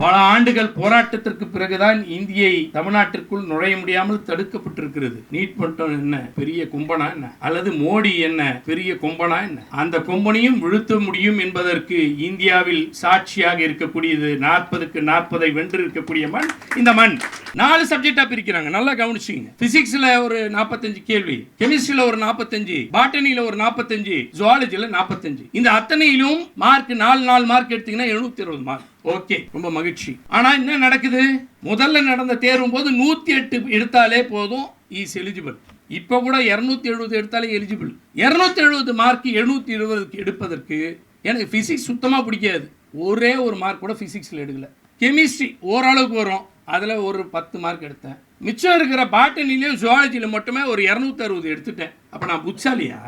பல ஆண்டுகள் போராட்டத்திற்கு பிறகுதான் இந்தியை தமிழ்நாட்டிற்குள் நுழைய முடியாமல் தடுக்கப்பட்டிருக்கிறது. நீட் மட்டும் என்ன பெரிய கும்பனா என்ன, அல்லது மோடி என்ன பெரிய கொம்பனா என்ன? அந்த கொம்பனையும் விழுத்த முடியும் என்பதற்கு இந்தியாவில் சாட்சியாக இருக்கக்கூடியது 40க்கு 40 வென்று இருக்கக்கூடிய மண் இந்த மண். 4 சப்ஜெக்டா பிரிக்கிறாங்க, நல்லா கவனிச்சுங்க. பிசிக்ஸ்ல ஒரு 45 கேள்வி, கெமிஸ்ட்ரியில ஒரு 45, பாட்டனில ஒரு 45, ஜுவாலஜில 45. இந்த அத்தனையிலும் மார்க் 4 மார்க் எடுத்தீங்கன்னா 720 மார்க். ஓகே, ரொம்ப மகிழ்ச்சி. ஆனா என்ன நடக்குது? முதல்ல நடந்த தேர்வும் போது 108 எடுத்தாலே போதும், இஸ் எலிஜிபிள். இப்ப கூட 270 எடுத்தாலே எலிஜிபிள். 270 மார்க் 720 எடுப்பதற்கு எனக்கு பிசிக்ஸ் சுத்தமா பிடிக்காது. ஒரே ஒரு மார்க் கூட பிசிக்ஸ்ல எடுக்கல. கெமிஸ்ட்ரி ஓரளவுக்கு வரும், அதுல ஒரு 10 மார்க் எடுத்தேன். மிச்சம் இருக்கிற பாட்டனிலையும் ஜுவாலஜியில மட்டுமே ஒரு 260 எடுத்துட்டேன். அப்ப நான் புட்சாலியா?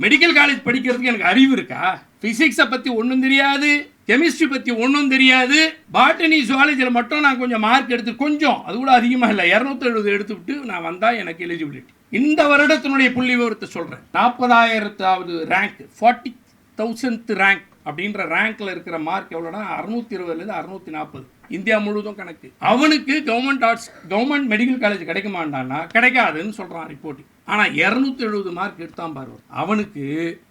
மெடிக்கல் காலேஜ் படிக்கிறதுக்கு எனக்கு அறிவு இருக்கா? பிசிக்ஸை பத்தி ஒன்றும் தெரியாது, கெமிஸ்ட்ரி பத்தி ஒன்றும் தெரியாது. பாட்டனி ஜுவாலஜியில் மட்டும் நான் கொஞ்சம் மார்க் எடுத்து, கொஞ்சம் அது கூட அதிகமாக இல்லை, 270 எடுத்துவிட்டு நான் வந்தா எனக்கு எலிஜிபிலிட்டி. இந்த வருடத்தினுடைய புள்ளி விவரத்தை சொல்றேன். 40,000வது ரேங்க், 40,000th ரேங்க் அப்படின்ற ரேங்க்ல இருக்கிற மார்க் எவ்வளோனா 620 640. இந்தியா முழுவதும் கணக்கு. அவனுக்கு கவர்மெண்ட் மெடிக்கல் காலேஜ் கிடைக்க மாட்டான்னா கிடைக்காதுன்னு சொல்றான் ரிப்போர்ட். ஆனா 270 மார்க் எடுத்தான் பாரு, அவனுக்கு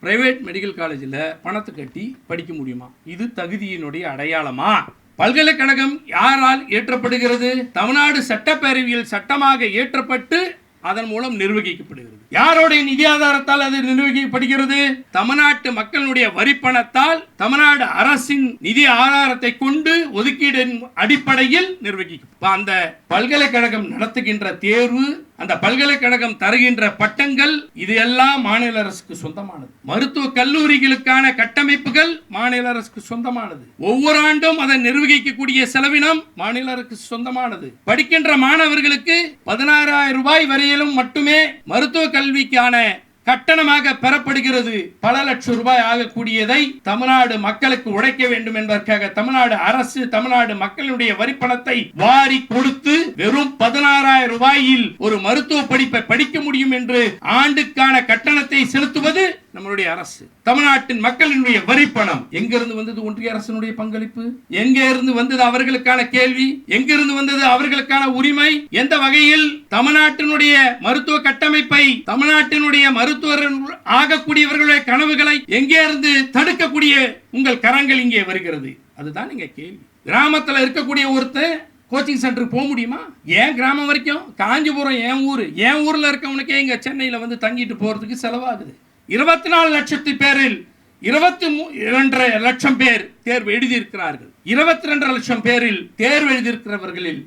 பிரைவேட் மெடிக்கல் காலேஜில் பணத்தை கட்டி படிக்க முடியுமா? இது தகுதியினுடைய அடையாளமா? பல்கலைக்கழகம் யாரால் ஏற்றப்படுகிறது? தமிழ்நாடு சட்டப்பேரவையில் சட்டமாக ஏற்றப்பட்டு அதன் மூலம் நிர்வகிக்கப்படுகிறது. யாருடைய நிதி ஆதாரத்தால் அது நிர்வகிக்கப்படுகிறது? தமிழ்நாட்டு மக்களுடைய வரிப்பணத்தால், தமிழ்நாடு அரசின் நிதி ஆதாரத்தை கொண்டு ஒதுக்கீடின் அடிப்படையில் நிர்வகிக்கும். அந்த பல்கலைக்கழகம் நடத்துகின்ற தேர்வு, அந்த பல்கலைக்கழகம் தருகின்ற பட்டங்கள், இது எல்லாம் மாநில அரசுக்கு சொந்தமானது. மருத்துவ கல்லூரிகளுக்கான கட்டமைப்புகள் மாநில அரசுக்கு சொந்தமானது. ஒவ்வொரு ஆண்டும் அதை நிர்வகிக்கக்கூடிய செலவினம் மாநில அரசுக்கு சொந்தமானது. படிக்கின்ற மாணவர்களுக்கு 16,000 ரூபாய் வரையிலும் மட்டுமே மருத்துவ கல்விக்கான கட்டணமாக பெறப்படுகிறது. பல லட்சம் ரூபாய் ஆகக்கூடியதை தமிழ்நாடு மக்களுக்கு உழைக்க வேண்டும் என்பதற்காக தமிழ்நாடு அரசு தமிழ்நாடு மக்களுடைய வரிப்பணத்தை வாரி கொடுத்து வெறும் 16,000 ரூபாயில் ஒரு மருத்துவ படிப்பை படிக்க முடியும் என்று ஆண்டுக்கான கட்டணத்தை செலுத்துவது நம்மளுடைய அரசு. தமிழ்நாட்டின் மக்களினுடைய வரிப்பணம் எங்கிருந்து வந்தது? ஒன்றிய அரசினுடைய பங்களிப்பு. எங்க இருந்து வந்தது அவர்களுக்கான கேள்வி? எங்கிருந்து வந்தது அவர்களுக்கான உரிமை? எந்த வகையில் தமிழ்நாட்டினுடைய மருத்துவ கட்டமைப்பை, தமிழ்நாட்டினுடைய மருத்துவர் ஆகக்கூடியவர்களுடைய கனவுகளை எங்கே இருந்து தடுக்கக்கூடிய உங்கள் கரங்கள் இங்கே வருகிறது? அதுதான் இங்க கேள்வி. கிராமத்தில் இருக்கக்கூடிய ஒருத்தர் கோச்சிங் சென்டருக்கு போக முடியுமா? ஏன் கிராமம் வரைக்கும், காஞ்சிபுரம் என் ஊர், என் ஊர்ல இருக்கவனுக்கே இங்க சென்னையில வந்து தங்கிட்டு போறதுக்கு செலவாகுது. 24 லட்சத்து பேரில் 22 லட்சம் பேர் தேர்வு எழுதியிருக்கிறார்கள். 22 லட்சம் பேரில் தேர்வு எழுதியிருக்கிறவர்களில்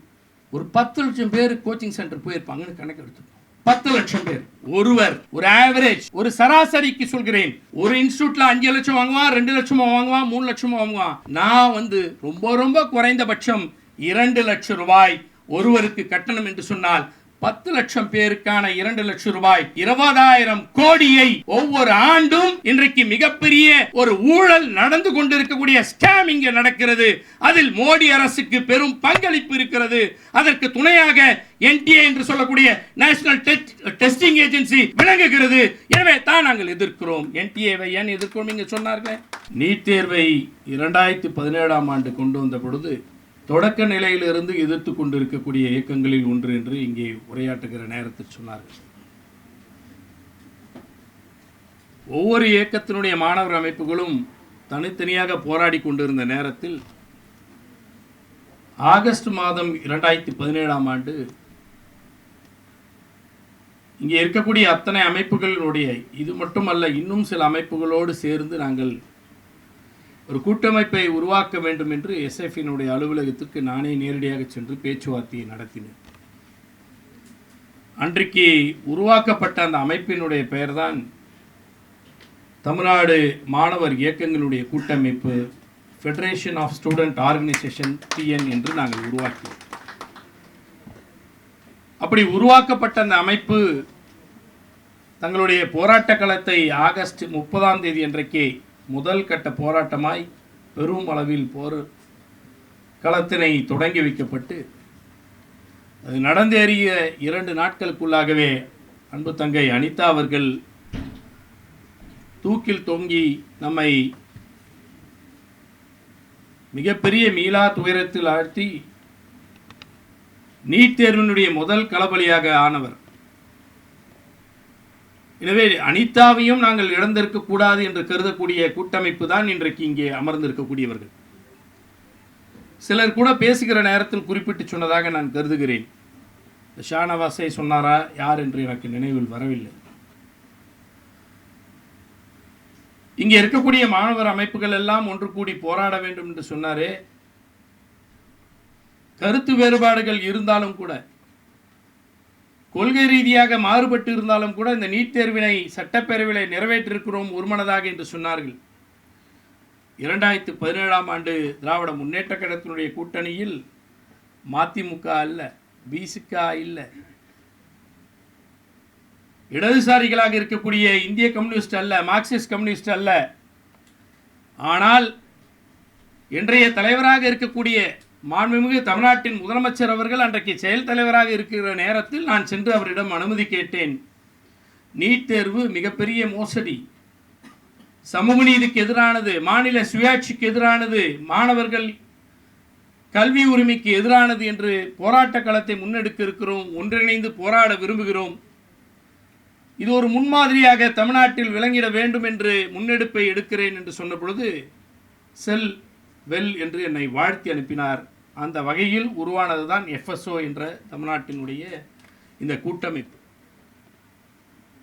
ஒரு 10 லட்சம் பேர் கோச்சிங் சென்டர் போயிருப்பாங்கன்னு கணக்கு எடுத்துக்கணும். 10 லட்சம் பேர். ஒருவர் ஒரு ஆவரேஜ், ஒரு சராசரிக்கு சொல்கிறேன், ஒரு இன்ஸ்டிடியூட்ல 5 லட்சம் வாங்குவான், 2 லட்சமா வாங்குவான், 3 லட்சமா வாங்குவான். நான் வந்து ரொம்ப ரொம்ப குறைந்தபட்சம் 2 லட்சம் ரூபாய் ஒருவருக்கு கட்டணம் என்று சொன்னால் 10 லட்சம் பேருக்கான 2 லட்சம் ரூபாய் 20,000 கோடியை ஒவ்வொரு ஆண்டும் இன்றைக்கு மிகப்பெரிய ஒரு ஊழல் நடந்து கொண்டிருக்கக்கூடிய ஸ்கேம் இங்கே நடக்கிறது. அதில் மோடி அரசுக்கு பெரும் பங்களிப்பு இருக்கிறது. அதற்கு துணையாக NTA என்று சொல்லக்கூடிய நேஷனல் டெஸ்டிங் ஏஜென்சி விளங்குகிறது. எனவே தான் நாங்கள் எதிர்க்கிறோம். NTA-வை ஏன் எதிர்க்கிறோம்? இங்க சொன்னார்கள். நீட் தேர்வை 2017ஆம் ஆண்டு கொண்டு வந்த பொழுது தொடக்க நிலையிலிருந்து எதிர்த்து கொண்டிருக்கக்கூடிய இயக்கங்களில் ஒன்று என்று இங்கே உரையாற்றுகிற நேரத்தில் சொன்னார்கள். ஒவ்வொரு இயக்கத்தினுடைய மாணவர் அமைப்புகளும் தனித்தனியாக போராடி கொண்டிருந்த நேரத்தில் ஆகஸ்ட் மாதம் 2017ஆம் ஆண்டு இங்கே இருக்கக்கூடிய அத்தனை அமைப்புகளினுடைய, இது மட்டுமல்ல இன்னும் சில அமைப்புகளோடு சேர்ந்து நாங்கள் ஒரு கூட்டமைப்பை உருவாக்க வேண்டும் என்று SFIனுடைய அலுவலகத்துக்கு நானே நேரடியாக சென்று பேச்சுவார்த்தையை நடத்தினேன். அன்றைக்கு உருவாக்கப்பட்ட அந்த அமைப்பினுடைய பெயர்தான் தமிழ்நாடு மாணவர் இயக்கங்களுடைய கூட்டமைப்பு, federation of student organisation TN என்று நாங்கள் உருவாக்கினோம். அப்படி உருவாக்கப்பட்ட அந்த அமைப்பு தங்களுடைய போராட்ட களத்தை ஆகஸ்ட் 30ஆம் தேதி அன்றைக்கே முதல் கட்ட போராட்டமாய் பெரும் அளவில் போர் களத்தினை தொடங்கி வைக்கப்பட்டு அது நடந்தேறிய 2 நாட்களுக்குள்ளாகவே அன்பு தங்கை அனிதா அவர்கள் தூக்கில் தொங்கி நம்மை மிகப்பெரிய மீளா துயரத்தில் ஆழ்த்தி நீட் தேர்வினுடைய முதல் களபலியாக ஆனவர். எனவே அனிதாவையும் நாங்கள் இழந்திருக்க கூடாது என்று கருதக்கூடிய கூட்டமைப்பு தான் இன்றைக்கு இங்கே அமர்ந்திருக்கக்கூடியவர்கள். சிலர் கூட பேசுகிற நேரத்தில் குறிப்பிட்டு சொன்னதாக நான் கருதுகிறேன். ஷானவாஸை சொன்னாரா யார் என்று எனக்கு நினைவில் வரவில்லை. இங்கே இருக்கக்கூடிய மாணவர் அமைப்புகள் எல்லாம் ஒன்று கூடி போராட வேண்டும் என்று சொன்னாரே. கருத்து வேறுபாடுகள் இருந்தாலும் கூட, கொள்கை ரீதியாக மாறுபட்டு இருந்தாலும் கூட இந்த நீட் தேர்வினை சட்டப்பேரவையில் நிறைவேற்றிருக்கிறோம் ஒருமனதாக என்று சொன்னார்கள். 2017ஆம் ஆண்டு திராவிட முன்னேற்ற கழகத்தினுடைய கூட்டணியில் மதிமுக அல்ல, பிசிக இல்ல, இடதுசாரிகளாக இருக்கக்கூடிய இந்திய கம்யூனிஸ்ட் அல்ல, மார்க்சிஸ்ட் கம்யூனிஸ்ட் அல்ல. ஆனால் இன்றைய தலைவராக இருக்கக்கூடிய மாண்புமிகு தமிழ்நாட்டின் முதலமைச்சர் அவர்கள் அன்றைக்கு செயல் தலைவராக இருக்கிற நேரத்தில் நான் சென்று அவரிடம் அனுமதி கேட்டேன். நீட் தேர்வு மிகப்பெரிய மோசடி, சமூக நீதிக்கு எதிரானது, மாநில சுயாட்சிக்கு எதிரானது, மாணவர்கள் கல்வி உரிமைக்கு எதிரானது என்று போராட்ட களத்தை முன்னெடுக்க இருக்கிறோம், ஒன்றிணைந்து போராட விரும்புகிறோம். இது ஒரு முன்மாதிரியாக தமிழ்நாட்டில் விளங்கிட வேண்டும் என்று முன்னெடுப்பை எடுக்கிறேன் என்று சொன்ன பொழுது செல் வெல் என்று என்னை வாழ்த்தி அனுப்பினார். அந்த வகையில் உருவானதுதான் FSO என்ற தமிழ்நாட்டினுடைய இந்த கூட்டமைப்பு.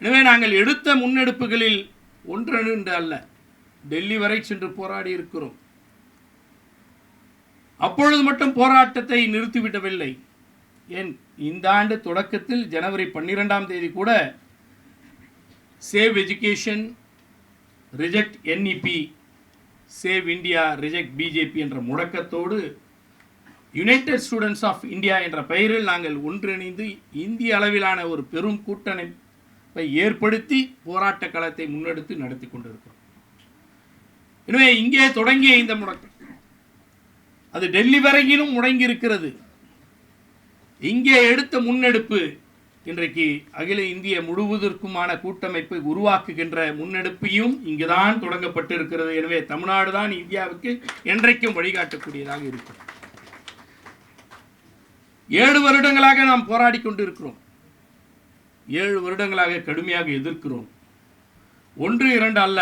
எனவே நாங்கள் எடுத்த முன்னெடுப்புகளில் ஒன்று அல்ல, டெல்லி வரை சென்று போராடி இருக்கிறோம். அப்பொழுது மட்டும் போராட்டத்தை நிறுத்திவிடவில்லை. ஏன் இந்த ஆண்டு தொடக்கத்தில் ஜனவரி 12ஆம் தேதி கூட save education, reject NEP, save India, reject BJP என்ற முழக்கத்தோடு யுனைடெட் ஸ்டூடெண்ட்ஸ் ஆஃப் இந்தியா என்ற பெயரில் நாங்கள் ஒன்றிணைந்து இந்திய அளவிலான ஒரு பெரும் கூட்டமைப்பை ஏற்படுத்தி போராட்ட களத்தை முன்னெடுத்து நடத்தி கொண்டிருக்கிறோம். எனவே இங்கே தொடங்கிய இந்த முழக்கம் அது டெல்லி வரையிலும் முடங்கி இருக்கிறது. இங்கே எடுத்த முன்னெடுப்பு இன்றைக்கு அகில இந்திய முழுவதற்குமான கூட்டமைப்பை உருவாக்குகின்ற முன்னெடுப்பையும் இங்குதான் தொடங்கப்பட்டு இருக்கிறது. எனவே தமிழ்நாடு தான் இந்தியாவுக்கு என்றைக்கும் வழிகாட்டக்கூடியதாக இருக்கும். 7 வருடங்களாக நாம் போராடி கொண்டிருக்கிறோம். 7 வருடங்களாக கடுமையாக எதிர்க்கிறோம். 1, 2 அல்ல,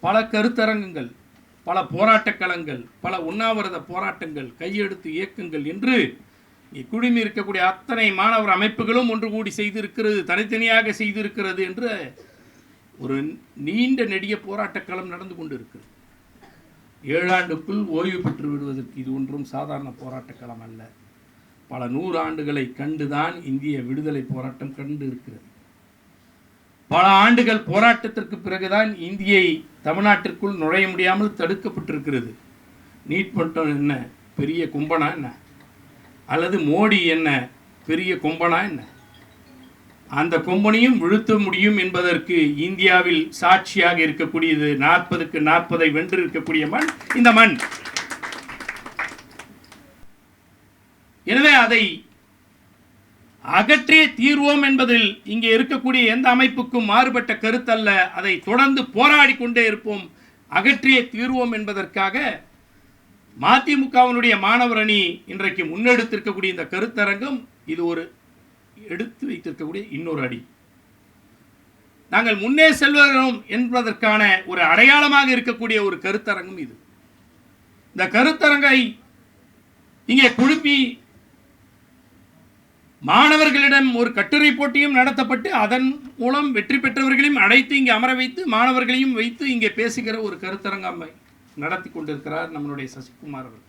பல கருத்தரங்குகள், பல போராட்டக் களங்கள், பல உண்ணாவிரத போராட்டங்கள், கையெழுத்து இயக்கங்கள் என்று குழுமி இருக்கக்கூடிய அத்தனை மாணவர் அமைப்புகளும் ஒன்று கூடி செய்திருக்கிறது, தனித்தனியாக செய்திருக்கிறது என்ற ஒரு நீண்ட நெடிய போராட்டக் களம் நடந்து கொண்டிருக்கிறது. 7 ஆண்டுக்குள் ஓய்வு பெற்று விடுவதற்கு இது ஒன்றும் சாதாரண போராட்டக் களம் அல்ல. பல 100 ஆண்டுகளை கண்டுதான் இந்திய விடுதலை போராட்டம் கண்டு இருக்கிறது. பல ஆண்டுகள் போராட்டத்திற்கு பிறகுதான் இந்தியை தமிழ்நாட்டிற்குள் நுழைய முடியாமல் தடுக்கப்பட்டிருக்கிறது. நீட் மட்டும் என்ன பெரிய கும்பனா என்ன, அல்லது மோடி என்ன பெரிய கொம்பனா என்ன? அந்த கொம்பனையும் வீழ்த்த முடியும் என்பதற்கு இந்தியாவில் சாட்சியாக இருக்கக்கூடியது 40க்கு 40 வென்று இருக்கக்கூடிய மண் இந்த மண். எனவே அதை அகற்றிய தீர்வோம் என்பதில் இங்கே இருக்கக்கூடிய எந்த அமைப்புக்கும் மாறுபட்ட கருத்தல்ல. அதை தொடர்ந்து போராடி கொண்டே இருப்போம். அகற்றிய தீர்வோம் என்பதற்காக மதிமுகவினுடைய மாணவர் அணி இன்றைக்கு முன்னெடுத்திருக்கக்கூடிய இந்த கருத்தரங்கம் இது ஒரு எடுத்து வைத்திருக்கக்கூடிய இன்னொரு அடி. நாங்கள் முன்னே செல்வோம் என்பதற்கான ஒரு அடையாளமாக இருக்கக்கூடிய ஒரு கருத்தரங்கம் இது. இந்த கருத்தரங்கை இங்கே குழுப்பி மாணவர்களிடம் ஒரு கட்டுரை போட்டியும் நடத்தப்பட்டு அதன் மூலம் வெற்றி பெற்றவர்களையும் அழைத்து இங்கே அமர வைத்து மாணவர்களையும் வைத்து இங்கே பேசுகிற ஒரு கருத்தரங்கம் நடத்தி கொண்டிருக்கிறார் நம்மளுடைய சசிகுமார் அவர்கள்.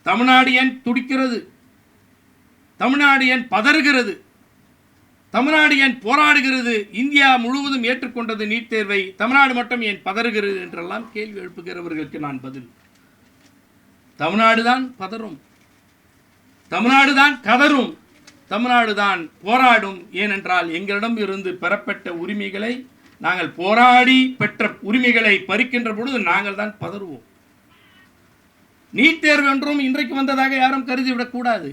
தமிழ்நாடு ஏன் துடிக்கிறது, தமிழ்நாடு ஏன் பதறுகிறது, தமிழ்நாடு ஏன் போராடுகிறது, இந்தியா முழுவதும் ஏற்றுக்கொண்டது நீட் தேர்வை, தமிழ்நாடு மட்டும் ஏன் பதறுகிறது என்றெல்லாம் கேள்வி எழுப்புகிறவர்களுக்கு நான் பதில், தமிழ்நாடு தான் பதறும், தமிழ்நாடு தான் கதரும், தமிழ்நாடு தான் போராடும். ஏனென்றால் எங்களிடம் இருந்து பெறப்பட்ட உரிமைகளை, நாங்கள் போராடி பெற்ற உரிமைகளை பறிக்கின்ற பொழுது நாங்கள் தான் பதறுவோம். நீட் தேர்வு என்றும் இன்றைக்கு வந்ததாக யாரும் கருதிவிடக்கூடாது.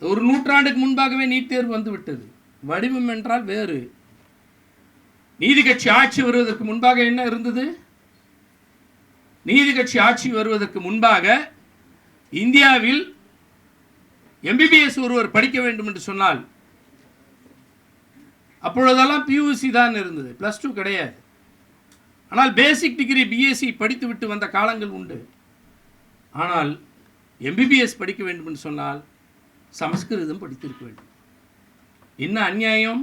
ஒரு நூற்றாண்டுக்கு முன்பாகவே நீட் தேர்வு வந்துவிட்டது. வடிவம் என்றால் வேறு. நீதி கட்சி ஆட்சி வருவதற்கு முன்பாக என்ன இருந்தது? நீதி கட்சி ஆட்சி வருவதற்கு முன்பாக இந்தியாவில் எம்பிபிஎஸ் ஒருவர் படிக்க வேண்டும் என்று சொன்னால் அப்பொழுதெல்லாம் பியூசி தான் இருந்தது, +2 கிடையாது. ஆனால் பேசிக் டிகிரி பிஎஸ்சி படித்து விட்டு வந்த காலங்கள் உண்டு. ஆனால் எம்பிபிஎஸ் படிக்க வேண்டும் என்று சொன்னால் சமஸ்கிருதம் படித்திருக்க வேண்டும். என்ன அநியாயம்!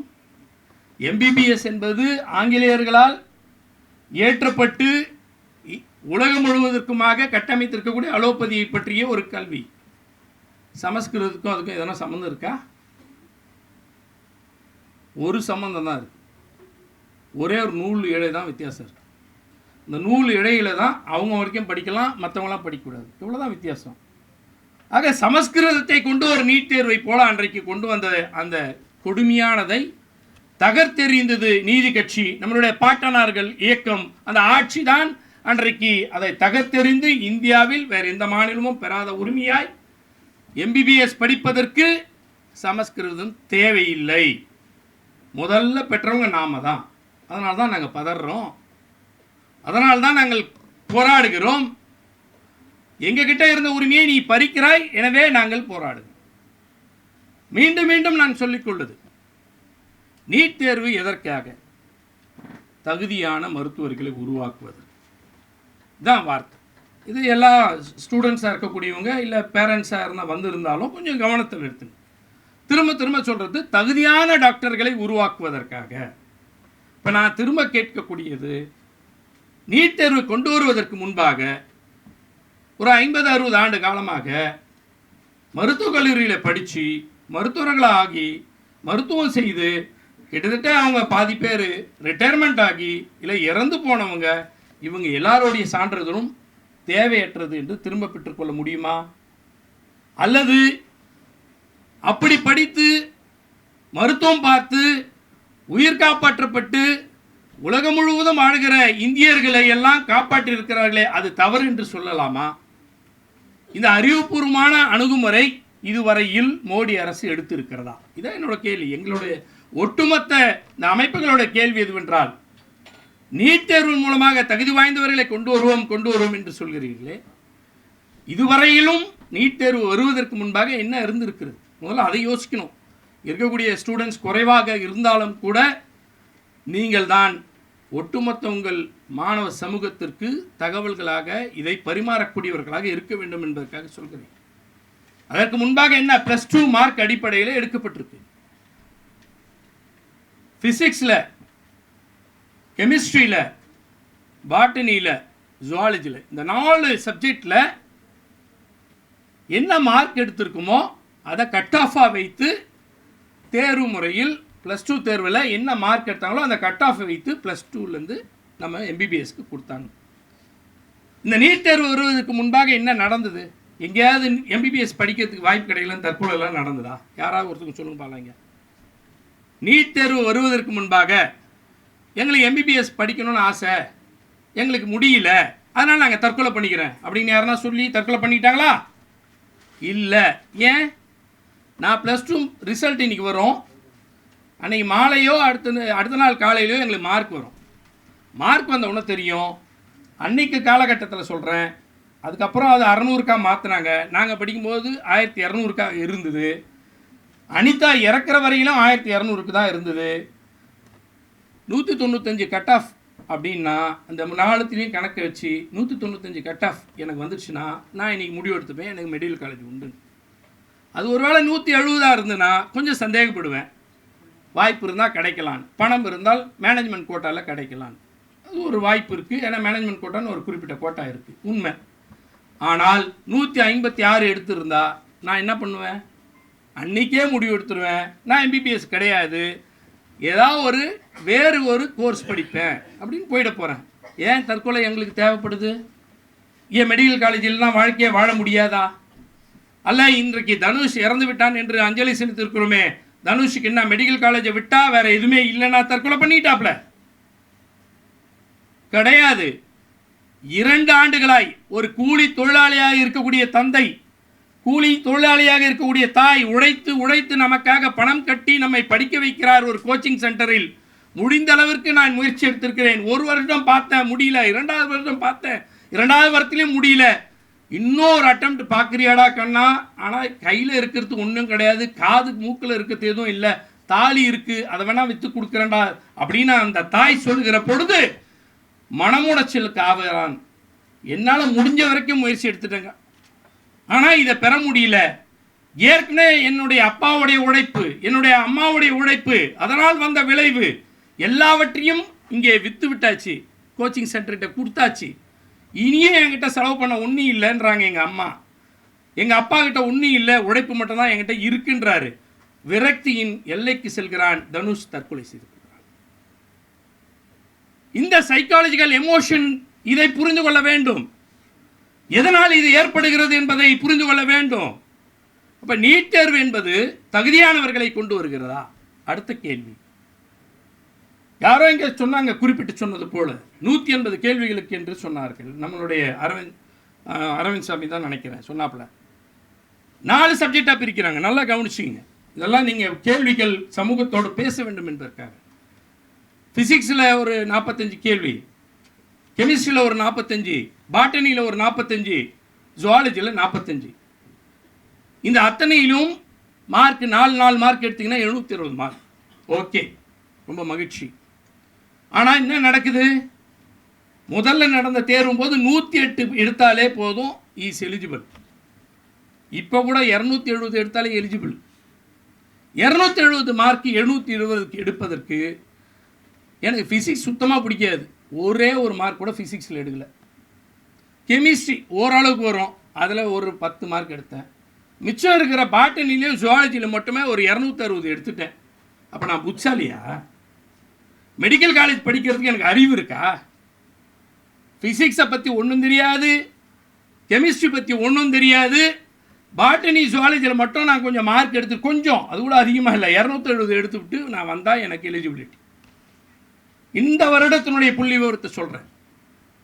எம்பிபிஎஸ் என்பது ஆங்கிலேயர்களால் ஏற்றப்பட்டு உலகம் முழுவதற்குமாக கட்டமைத்திருக்கக்கூடிய அலோபதியை பற்றிய ஒரு கல்வி. சமஸ்கிருதத்துக்கும் அதுக்கும் எதனா சம்மந்தம் இருக்கா? ஒரு சம்பந்தம் தான் இருக்கு. ஒரே ஒரு நூல் இழை தான் வித்தியாசம் இருக்கு. இந்த நூல் இழையில தான் அவங்க வரைக்கும் படிக்கலாம், மற்றவங்களாம் படிக்கக்கூடாது. இவ்வளோதான் வித்தியாசம். ஆக சமஸ்கிருதத்தை கொண்டு ஒரு நீட் தேர்வை போல அன்றைக்கு கொண்டு வந்த அந்த கொடுமையானதை தகர்த்தெறிந்தது நீதி கட்சி, நம்மளுடைய பாட்டனார்கள் இயக்கம். அந்த ஆட்சி தான் அன்றைக்கு அதை தகர்த்தெறிந்து இந்தியாவில் வேறு எந்த மாநிலமும் பெறாத உரிமையாய் எம்பிபிஎஸ் படிப்பதற்கு சமஸ்கிருதம் தேவையில்லை, முதல்ல பெற்றவங்க நாம தான். அதனால தான் நாங்கள் பதறோம், அதனால தான் நாங்கள் போராடுகிறோம். எங்ககிட்ட இருந்த உரிமையை நீ பறிக்கிறாய், எனவே நாங்கள் போராடுகிறோம். மீண்டும் மீண்டும் நான் சொல்லிக்கொள்வது, நீட் தேர்வு எதற்காக? தகுதியான மருத்துவர்களை உருவாக்குவது தான் வார்த்தை. இது எல்லா ஸ்டூடெண்ட்ஸாக இருக்கக்கூடியவங்க இல்லை பேரண்ட்ஸாக இருந்தால் வந்திருந்தாலும் கொஞ்சம் கவனத்தில் எடுத்துங்க. திரும்ப திரும்ப சொல்கிறது தகுதியான டாக்டர்களை உருவாக்குவதற்காக. இப்போ நான் திரும்ப கேட்கக்கூடியது, நீட் தேர்வு கொண்டு வருவதற்கு முன்பாக ஒரு 50-60 ஆண்டு காலமாக மருத்துவக் கல்லூரியில் படித்து மருத்துவர்களாகி மருத்துவம் செய்து கிட்டத்தட்ட அவங்க பாதி பேர் ரிட்டையர்மெண்ட் ஆகி இல்லை இறந்து போனவங்க, இவங்க எல்லாருடைய சான்றிதழும் தேவையற்றது என்று திரும்ப பெற்றுக்கொள்ள முடியுமா? அல்லது அப்படி படித்து மருத்துவம் பார்த்து உயிர் காப்பாற்றப்பட்டு உலகம் முழுவதும் ஆளுகிற இந்தியர்களை எல்லாம் காப்பாற்றி இருக்கிறார்களே, அது தவறு என்று சொல்லலாமா? இந்த அறிவுபூர்வமான அணுகுமுறை இதுவரையில் மோடி அரசு எடுத்திருக்கிறதா? இதான் என்னோட கேள்வி. எங்களுடைய ஒட்டுமொத்த இந்த அமைப்புகளோட கேள்வி எதுவென்றால், நீட் தேர்வு மூலமாக தகுதி வாய்ந்தவர்களை கொண்டு வருவோம் என்று சொல்கிறீர்களே, இதுவரையிலும் நீட் தேர்வு வருவதற்கு முன்பாக என்ன இருந்திருக்கிறது? முதல்ல அதை யோசிக்கணும். இருக்கக்கூடிய ஸ்டூடெண்ட்ஸ் குறைவாக இருந்தாலும் கூட நீங்கள் தான் ஒட்டுமொத்த உங்கள் மாணவ சமூகத்திற்கு தகவல்களாக இதை பரிமாறக்கூடியவர்களாக இருக்க வேண்டும் என்பதற்காக சொல்கிறேன். அதற்கு முன்பாக என்ன +2 மார்க் அடிப்படையில் எடுக்கப்பட்டிருக்கு. பிசிக்ஸில், கெமிஸ்ட்ரியில், பாட்டனியில், ஜுவாலஜியில், இந்த 4 சப்ஜெக்டில் என்ன மார்க் எடுத்திருக்குமோ அதை கட் ஆஃபாக வைத்து தேர்வு முறையில் +2 தேர்வில் என்ன மார்க் எடுத்தாங்களோ அந்த கட் ஆஃபை வைத்து +2லேருந்து நம்ம எம்பிபிஎஸ்க்கு கொடுத்தாங்க. இந்த நீட் தேர்வு வருவதற்கு முன்பாக என்ன நடந்தது? எங்கேயாவது எம்பிபிஎஸ் படிக்கிறதுக்கு வாய்ப்பு கிடைக்கலன்னு தற்கொலைலாம் நடந்ததா? யாராவது ஒருத்தருக்கு சொல்லுங்க பாருங்க. நீட் தேர்வு வருவதற்கு முன்பாக எங்களுக்கு எம்பிபிஎஸ் படிக்கணும்னு ஆசை, எங்களுக்கு முடியல, அதனால் நாங்கள் தற்கொலை பண்ணிக்கிறேன் அப்படின்னு யாருன்னா சொல்லி தற்கொலை பண்ணிக்கிட்டாங்களா? இல்லை. ஏன்? நான் +2 ரிசல்ட் இன்றைக்கி வரும், அன்றைக்கி மாலையோ அடுத்த நாள் காலையிலையோ எங்களுக்கு மார்க் வரும். மார்க் வந்த உடனே தெரியும். அன்றைக்கு காலகட்டத்தில் சொல்கிறேன், அதுக்கப்புறம் அது 600க்கா மாற்றினாங்க. நாங்கள் படிக்கும்போது 1200க்கா இருந்தது. அனிதா இறக்குற வரையிலும் 1200க்கு தான் இருந்தது. 195 கட் ஆஃப் அப்படின்னா அந்த 4த்துலேயும் கணக்கு வச்சு 195 கட் ஆஃப் எனக்கு வந்துடுச்சுன்னா நான் இன்றைக்கி முடிவு எடுத்துப்பேன், எனக்கு மெடிக்கல் காலேஜ் உண்டு. அது ஒரு வேளை 170 இருந்துன்னா கொஞ்சம் சந்தேகப்படுவேன், வாய்ப்பு இருந்தால் கிடைக்கலான்னு, பணம் இருந்தால் மேனேஜ்மெண்ட் கோட்டாவில் கிடைக்கலான்னு. அது ஒரு வாய்ப்பு இருக்குது, ஏன்னா மேனேஜ்மெண்ட் கோட்டான்னு ஒரு குறிப்பிட்ட கோட்டா இருக்குது, உண்மை. ஆனால் 156 எடுத்திருந்தா நான் என்ன பண்ணுவேன்? அன்றைக்கே முடிவு எடுத்துருவேன், நான் எம்பிபிஎஸ் கிடையாது, ஏதாவது வேறு ஒரு கோர்ஸ் படிப்பேன் அப்படின்னு போயிட போகிறேன். ஏன் தற்கொலை எங்களுக்கு தேவைப்படுது? ஏன் மெடிக்கல் காலேஜில்லாம் வாழ்க்கையை வாழ முடியாதா? அல்ல, இன்றைக்கு தனுஷ் இறந்து விட்டான் என்று அஞ்சலி செலுத்திருக்கிறோமே, தனுஷுக்கு என்ன மெடிக்கல் காலேஜை விட்டா வேற எதுவுமே இல்லைன்னா தற்கொலை பண்ணிட்டாப்ல? கிடையாது. 2 ஆண்டுகளாய் ஒரு கூலி தொழிலாளியாக இருக்கக்கூடிய தந்தை, கூலி தொழிலாளியாக இருக்கக்கூடிய தாய் உழைத்து உழைத்து நமக்காக பணம் கட்டி நம்மை படிக்க வைக்கிறார் ஒரு கோச்சிங் சென்டரில். முடிந்த அளவிற்கு நான் முயற்சி எடுத்திருக்கிறேன். 1 வருடம் பார்த்தேன், முடியல. 2வது வருடம் பார்த்தேன், 2வது வாரத்திலையும் முடியல. இன்னொரு அட்டெம்ப்ட் பார்க்குறியாடா கண்ணா, ஆனால் கையில் இருக்கிறது ஒன்றும் கிடையாது, காது மூக்கில் இருக்கிறது எதுவும் இல்லை, தாலி இருக்குது, அதை வேணால் விற்று கொடுக்குறேன்டா அப்படின்னு அந்த தாய் சொல்லுகிற பொழுது மனமுடைச்சலுக்கு ஆகிறான். என்னால் முடிஞ்ச வரைக்கும் முயற்சி எடுத்துட்டேங்க, ஆனால் இதை பெற முடியல. ஏற்கனவே என்னுடைய அப்பாவுடைய உழைப்பு, என்னுடைய அம்மாவுடைய உழைப்பு, அதனால் வந்த விளைவு எல்லாவற்றையும் இங்கே விற்று விட்டாச்சு, கோச்சிங் சென்டர்கிட்ட கொடுத்தாச்சு. இனியே என்கிட்ட செலவு பண்ண ஒன்றும் இல்லைன்றாங்க எங்கள் அம்மா. எங்கள் அப்பா கிட்ட ஒன்றும் இல்லை, உழைப்பு மட்டும்தான் என்கிட்ட இருக்குன்றாரு. விரக்தியின் எல்லைக்கு செல்கிறான் தனுஷ், தற்கொலை செய்து கொள்கிறான். இந்த சைக்காலஜிக்கல் எமோஷன், இதை புரிந்து கொள்ள வேண்டும். எதனால் இது ஏற்படுகிறது என்பதை புரிந்து கொள்ள வேண்டும். அப்போ நீட் தேர்வு என்பது தகுதியானவர்களை கொண்டு வருகிறதா? அடுத்த கேள்வி. யாரோ இங்கே சொன்னாங்க, குறிப்பிட்டு சொன்னது போல 180 கேள்விகளுக்கு என்று சொன்னார்கள். நம்மளுடைய அரவிந்த் சாமி தான் நினைக்கிறேன் சொன்னாப்புல. 4 சப்ஜெக்டாக பிரிக்கிறாங்க, நல்லா கவனிச்சிங்க. இதெல்லாம் நீங்கள் கேள்விகள் சமூகத்தோடு பேச வேண்டும் என்பதற்காக. ஃபிசிக்ஸில் ஒரு 45 கேள்வி, கெமிஸ்ட்ரியில் ஒரு 45, பாட்டனியில் ஒரு 45, ஜுவாலஜியில் 45. இந்த அத்தனையிலும் மார்க் 4 மார்க் எடுத்திங்கன்னா 720 மார்க். ஓகே, ரொம்ப மகிழ்ச்சி. ஆனால் என்ன நடக்குது? முதல்ல நடந்த தேர்வும் போது 108 எடுத்தாலே போதும், இஸ் எலிஜிபிள். இப்போ கூட 270 எடுத்தாலே எலிஜிபிள். 270 மார்க் 720 எடுப்பதற்கு எனக்கு ஃபிசிக்ஸ் சுத்தமாக பிடிக்காது, ஒரே ஒரு மார்க் கூட ஃபிசிக்ஸில் எடுக்கலை. கெமிஸ்ட்ரி ஓரளவுக்கு வரும், அதில் ஒரு 10 மார்க் எடுத்தேன். மிச்சம் இருக்கிற பாட்டனிலையும் ஜுவாலஜியில் மட்டுமே ஒரு 260 எடுத்துட்டேன். அப்போ நான் புட்சாலியா? மெடிக்கல் காலேஜ் படிக்கிறதுக்கு எனக்கு அறிவு இருக்கா? ஃபிசிக்ஸை பற்றி ஒன்றும் தெரியாது, கெமிஸ்ட்ரி பற்றி ஒன்றும் தெரியாது, பாட்டனி ஜுவாலஜியில் மட்டும் நான் கொஞ்சம் மார்க் எடுத்து, கொஞ்சம் அது கூட அதிகமாக இல்லை, 270 எடுத்துவிட்டு நான் வந்தால் எனக்கு எலிஜிபிலிட்டி. இந்த வருடத்தினுடைய புள்ளி விவரத்தை சொல்கிறேன்.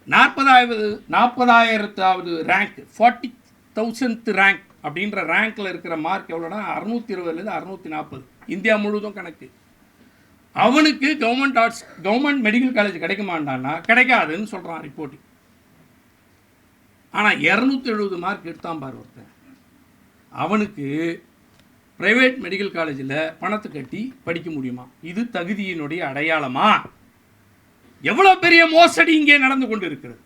40,000வது ரேங்க், 40,000th ரேங்க் அப்படின்ற ரேங்க்கில் இருக்கிற மார்க் எவ்வளோனா 620லேருந்து 640, இந்தியா முழுவதும் கணக்கு. அவனுக்கு கவர்மெண்ட் மெடிக்கல் காலேஜ் கிடைக்குமாண்டான்னா கிடைக்காதுன்னு சொல்கிறான் ரிப்போர்ட்டிங். ஆனால் 270 மார்க் எடுத்தான் பார் ஒருத்தன், அவனுக்கு ப்ரைவேட் மெடிக்கல் காலேஜில் பணத்தை கட்டி படிக்க முடியுமா? இது தகுதியினுடைய அடையாளமா? எவ்வளோ பெரிய மோசடி இங்கே நடந்து கொண்டு இருக்கிறது.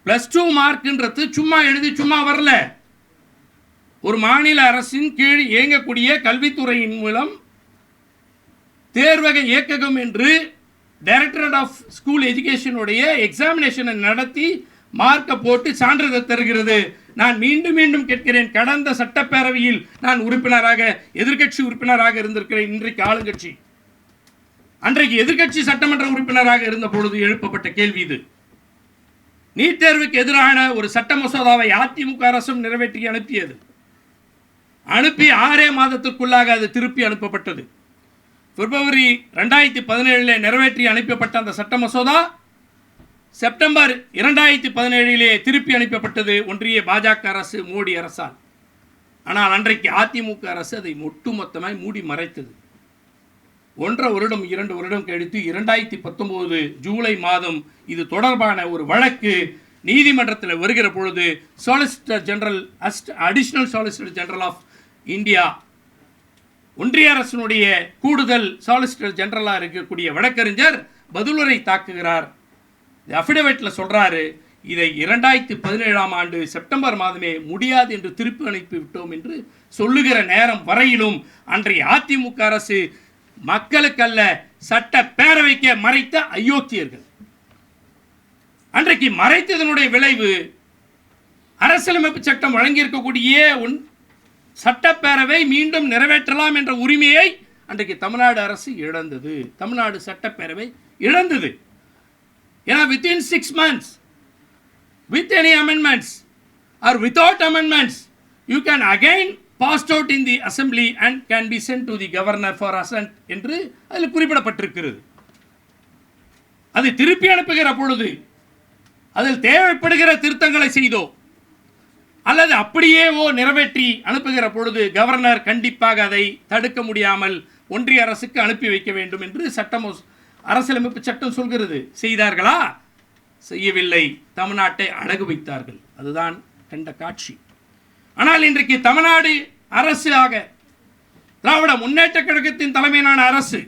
+2 மார்க்ன்றது சும்மா எழுதி சும்மா வரல. ஒரு மாநில அரசின் கீழ் இயங்கக்கூடிய கல்வித்துறையின் மூலம் தேர்வக இயக்ககம் என்று டைரக்டரேட் ஆஃப் ஸ்கூல் எஜுகேஷனுடைய எக்ஸாமினேஷனை நடத்தி மார்க்கை போட்டு சான்றிதழ் தருகிறது. நான் மீண்டும் மீண்டும் கேட்கிறேன், கடந்த சட்டப்பேரவையில் நான் உறுப்பினராக, எதிர்க்கட்சி உறுப்பினராக இருந்திருக்கிறேன். இன்றைக்கு ஆளுங்கட்சி, அன்றைக்கு எதிர்க்கட்சி சட்டமன்ற உறுப்பினராக இருந்த பொழுது எழுப்பப்பட்ட கேள்வி இது. நீட் தேர்வுக்கு எதிரான ஒரு சட்ட மசோதாவை அதிமுக அரசும் நிறைவேற்றி அனுப்பியது. அனுப்பி 6 மாதத்திற்குள்ளாக அது திருப்பி அனுப்பப்பட்டது. பிப்ரவரி 2017 நிறைவேற்றி அனுப்பப்பட்ட அந்த சட்ட மசோதா செப்டம்பர் 2017 திருப்பி அனுப்பப்பட்டது ஒன்றிய பாஜக அரசு, மோடி அரசால். ஆனால் அன்றைக்கு அதிமுக அரசு அதை ஒட்டுமொத்தமாய் மூடி மறைத்தது. 1.5 வருடம் 2 வருடம் கழித்து 2019 ஜூலை மாதம் இது தொடர்பான ஒரு வழக்கு நீதிமன்றத்தில் வருகிற பொழுது solicitor general, additional solicitor general of India, ஒன்றிய அரசினுடைய கூடுதல் சாலிசிட்டர் ஜெனரலாக இருக்கக்கூடிய வழக்கறிஞர் பதிலுரை தாக்குகிறார். அஃபிடவிட்டில் சொல்கிறாரு, இதை 2017 ஆண்டு செப்டம்பர் மாதமே முடியாது என்று திருப்பி அனுப்பி விட்டோம் என்று சொல்லுகிற நேரம் வரையிலும் அன்றைய அதிமுக அரசு மக்களுக்கல்ல சட்ட பேரவைக்கு மறைத்த அயோக்கியர்கள். அன்றைக்கு மறைத்ததனுடைய விளைவு அரசியலமைப்பு சட்டம் வழங்கியிருக்கக்கூடிய சட்டப்பேரவை மீண்டும் நிறைவேற்றலாம் என்ற உரிமையை அன்றைக்கு தமிழ்நாடு அரசு இழந்தது. தமிழ்நாடு சட்டப்பேரவை இழந்தது. ஏன்னா within 6 months with any amendments or without amendments you can again passed out in the assembly and can be sent to the governor for assent என்று அதில் குறிப்பிடப்பட்டிருக்கிறது. அது திருப்பி அனுப்புகிற பொழுது அதில் தேவைப்படுகிற திருத்தங்களை செய்தோ அல்லது அப்படியேவோ நிறைவேற்றி அனுப்புகிற பொழுது கவர்னர் கண்டிப்பாக அதை தடுக்க முடியாமல் ஒன்றிய அரசுக்கு அனுப்பி வைக்க வேண்டும் என்று சட்டம், அரசியலமைப்பு சட்டம் சொல்கிறது. செய்தார்களா? செய்யவில்லை, தமிழ்நாட்டை அடகு வைத்தார்கள். அதுதான் கண்ட காட்சி. ஆனால் இன்றைக்கு தமிழ்நாடு அரசு ஆக திராவிட முன்னேற்ற கழகத்தின் தலைமையிலான அரசு,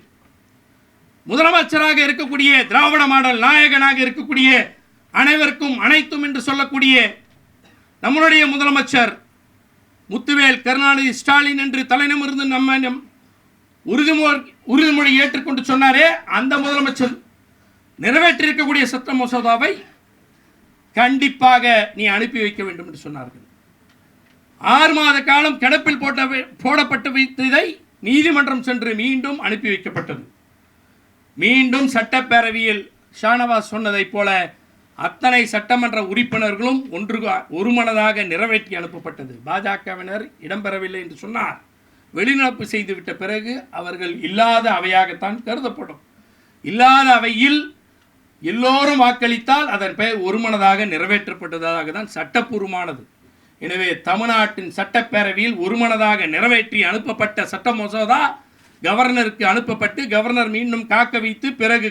முதலமைச்சராக இருக்கக்கூடிய திராவிட மாடல் நாயகனாக இருக்கக்கூடிய அனைவருக்கும் அனைத்தும் என்று சொல்லக்கூடிய நம்மளுடைய முதலமைச்சர் முத்துவேல் கருணாநிதி ஸ்டாலின் என்று தலைநிமிர்ந்து நம்ம உறுதிமொழி ஏற்றுக்கொண்டு சொன்னாரே, அந்த முதலமைச்சர் நிறைவேற்றிருக்கக்கூடிய சட்ட மசோதாவை கண்டிப்பாக நீ அனுப்பி வைக்க வேண்டும் என்று சொன்னார்கள். 6 மாத காலம் கிடப்பில் போடப்பட்டு வைத்ததை நீதிமன்றம் சென்று மீண்டும் அனுப்பி வைக்கப்பட்டது. மீண்டும் சட்டப்பேரவையில் ஷானவாஸ் சொன்னதைப் போல அத்தனை சட்டமன்ற உறுப்பினர்களும் ஒருமனதாக நிறைவேற்றி அனுப்பப்பட்டது. பாஜகவினர் இடம்பெறவில்லை என்று சொன்னார். வெளிநடப்பு செய்துவிட்ட பிறகு அவர்கள் இல்லாத அவையாகத்தான் கருதப்படும். இல்லாத அவையில் எல்லோரும் வாக்களித்தால் அதன் பெயர் ஒருமனதாக நிறைவேற்றப்பட்டதாக தான் சட்டப்பூர்வமானது. எனவே தமிழ்நாட்டின் சட்டப்பேரவையில் ஒருமனதாக நிறைவேற்றி அனுப்பப்பட்ட சட்ட மசோதா கவர்னருக்கு அனுப்பப்பட்டு கவர்னர் மீண்டும் காக்க வைத்து பிறகு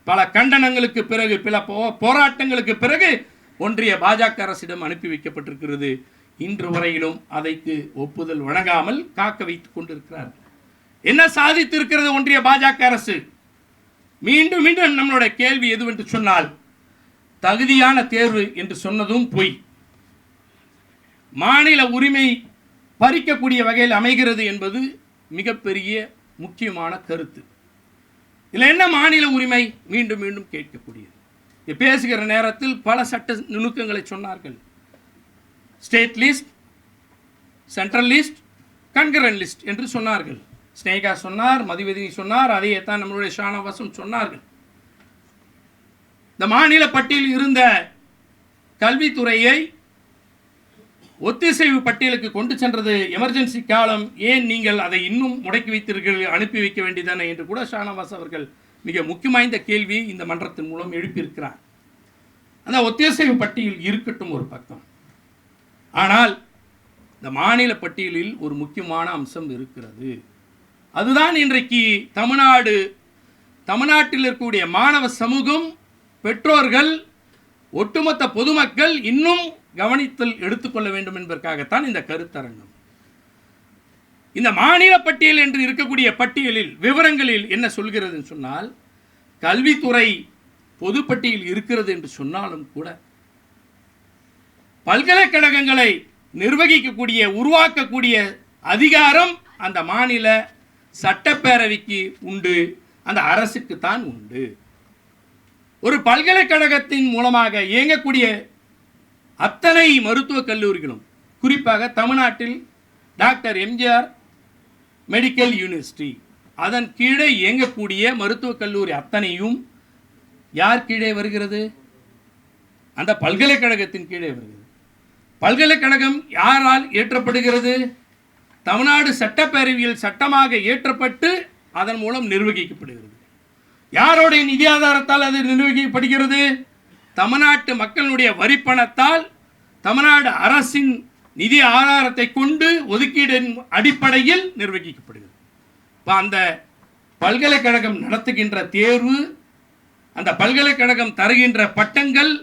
பல கண்டனங்களுக்கு பிறகு பல போராட்டங்களுக்கு பிறகு ஒன்றிய பாஜக அரசிடம் அனுப்பி வைக்கப்பட்டிருக்கிறது. இன்று வரையிலும் அதைக்கு ஒப்புதல் வழங்காமல் காக்க வைத்துக் கொண்டிருக்கிறார். என்ன சாதித்திருக்கிறது ஒன்றிய பாஜக அரசு? மீண்டும் மீண்டும் நம்மளுடைய கேள்வி எதுவென்று சொன்னால், தகுதியான தேர்வு என்று சொன்னதும் பொய். மாநில உரிமை பறிக்கக்கூடிய வகையில் அமைகிறது என்பது மிகப்பெரிய முக்கியமான கருத்து. இதில் என்ன மாநில உரிமை? மீண்டும் மீண்டும் கேட்கக்கூடியது. பேசுகிற நேரத்தில் பல சட்ட நுணுக்கங்களை சொன்னார்கள். State list, central list, concurrent list என்று சொன்னார்கள். ஸ்னேகா சொன்னார், மதிவதனி சொன்னார், அதையே தான் நம்மளுடைய ஷானவாசும் சொன்னார்கள். இந்த மாநில பட்டியலில் இருந்த கல்வித்துறையை ஒத்திசைவு பட்டியலுக்கு கொண்டு சென்றது எமர்ஜென்சி காலம். ஏன் நீங்கள் அதை இன்னும் முடக்கி வைத்தீர்கள், அனுப்பி வைக்க வேண்டியதானே என்று கூட ஷானவாஸ் அவர்கள் மிக முக்கியமான கேள்வியை இந்த மன்றத்தின் மூலம் எழுப்பியிருக்கிறார். அந்த ஒத்திசைவு பட்டியல் இருக்கட்டும் ஒரு பக்கம், ஆனால் இந்த மாநில பட்டியலில் ஒரு முக்கியமான அம்சம் இருக்கிறது. அதுதான் இன்றைக்கு தமிழ்நாட்டில் இருக்கக்கூடிய மாணவ சமூகம், பெற்றோர்கள், ஒட்டுமொத்த பொதுமக்கள் இன்னும் கவனித்தல் எடுத்துக்கொள்ள வேண்டும் என்பதற்காகத்தான் இந்த கருத்தரங்கம். இந்த மாநில பட்டியல் என்று இருக்கக்கூடிய பட்டியலில் விவரங்களில் என்ன சொல்கிறது சொன்னால், கல்வித்துறை பொதுப்பட்டியல் இருக்கிறது என்று சொன்னாலும் கூட பல்கலைக்கழகங்களை நிர்வகிக்கக்கூடிய உருவாக்கக்கூடிய அதிகாரம் அந்த மாநில சட்டப்பேரவைக்கு உண்டு, அந்த அரசுக்கு தான் உண்டு. ஒரு பல்கலைக்கழகத்தின் மூலமாக இயங்கக்கூடிய அத்தனை மருத்துவக் கல்லூரிகளும், குறிப்பாக தமிழ்நாட்டில் டாக்டர் எம்ஜிஆர் மெடிக்கல் யூனிவர்சிட்டி, அதன் கீழே இயங்கக்கூடிய மருத்துவக் கல்லூரி அத்தனையும் யார் கீழே வருகிறது? அந்த பல்கலைக்கழகத்தின் கீழே வருகிறது. பல்கலைக்கழகம் யாரால் ஏற்றப்படுகிறது? தமிழ்நாடு சட்டப்பேரவையில் சட்டமாக ஏற்றப்பட்டு அதன் மூலம் நிர்வகிக்கப்படுகிறது. யாருடைய நிதி ஆதாரத்தால் அது நிர்வகிக்கப்படுகிறது? தமிழ்நாட்டு மக்களுடைய வரிப்பணத்தால், தமிழ்நாடு அரசின் நிதி ஆதாரத்தை கொண்டு ஒதுக்கீடின் அடிப்படையில் நிர்வகிக்கப்படுகிறது. இப்போ அந்த பல்கலைக்கழகம் நடத்துகின்ற தேர்வு, அந்த பல்கலைக்கழகம் தருகின்ற பட்டங்கள்,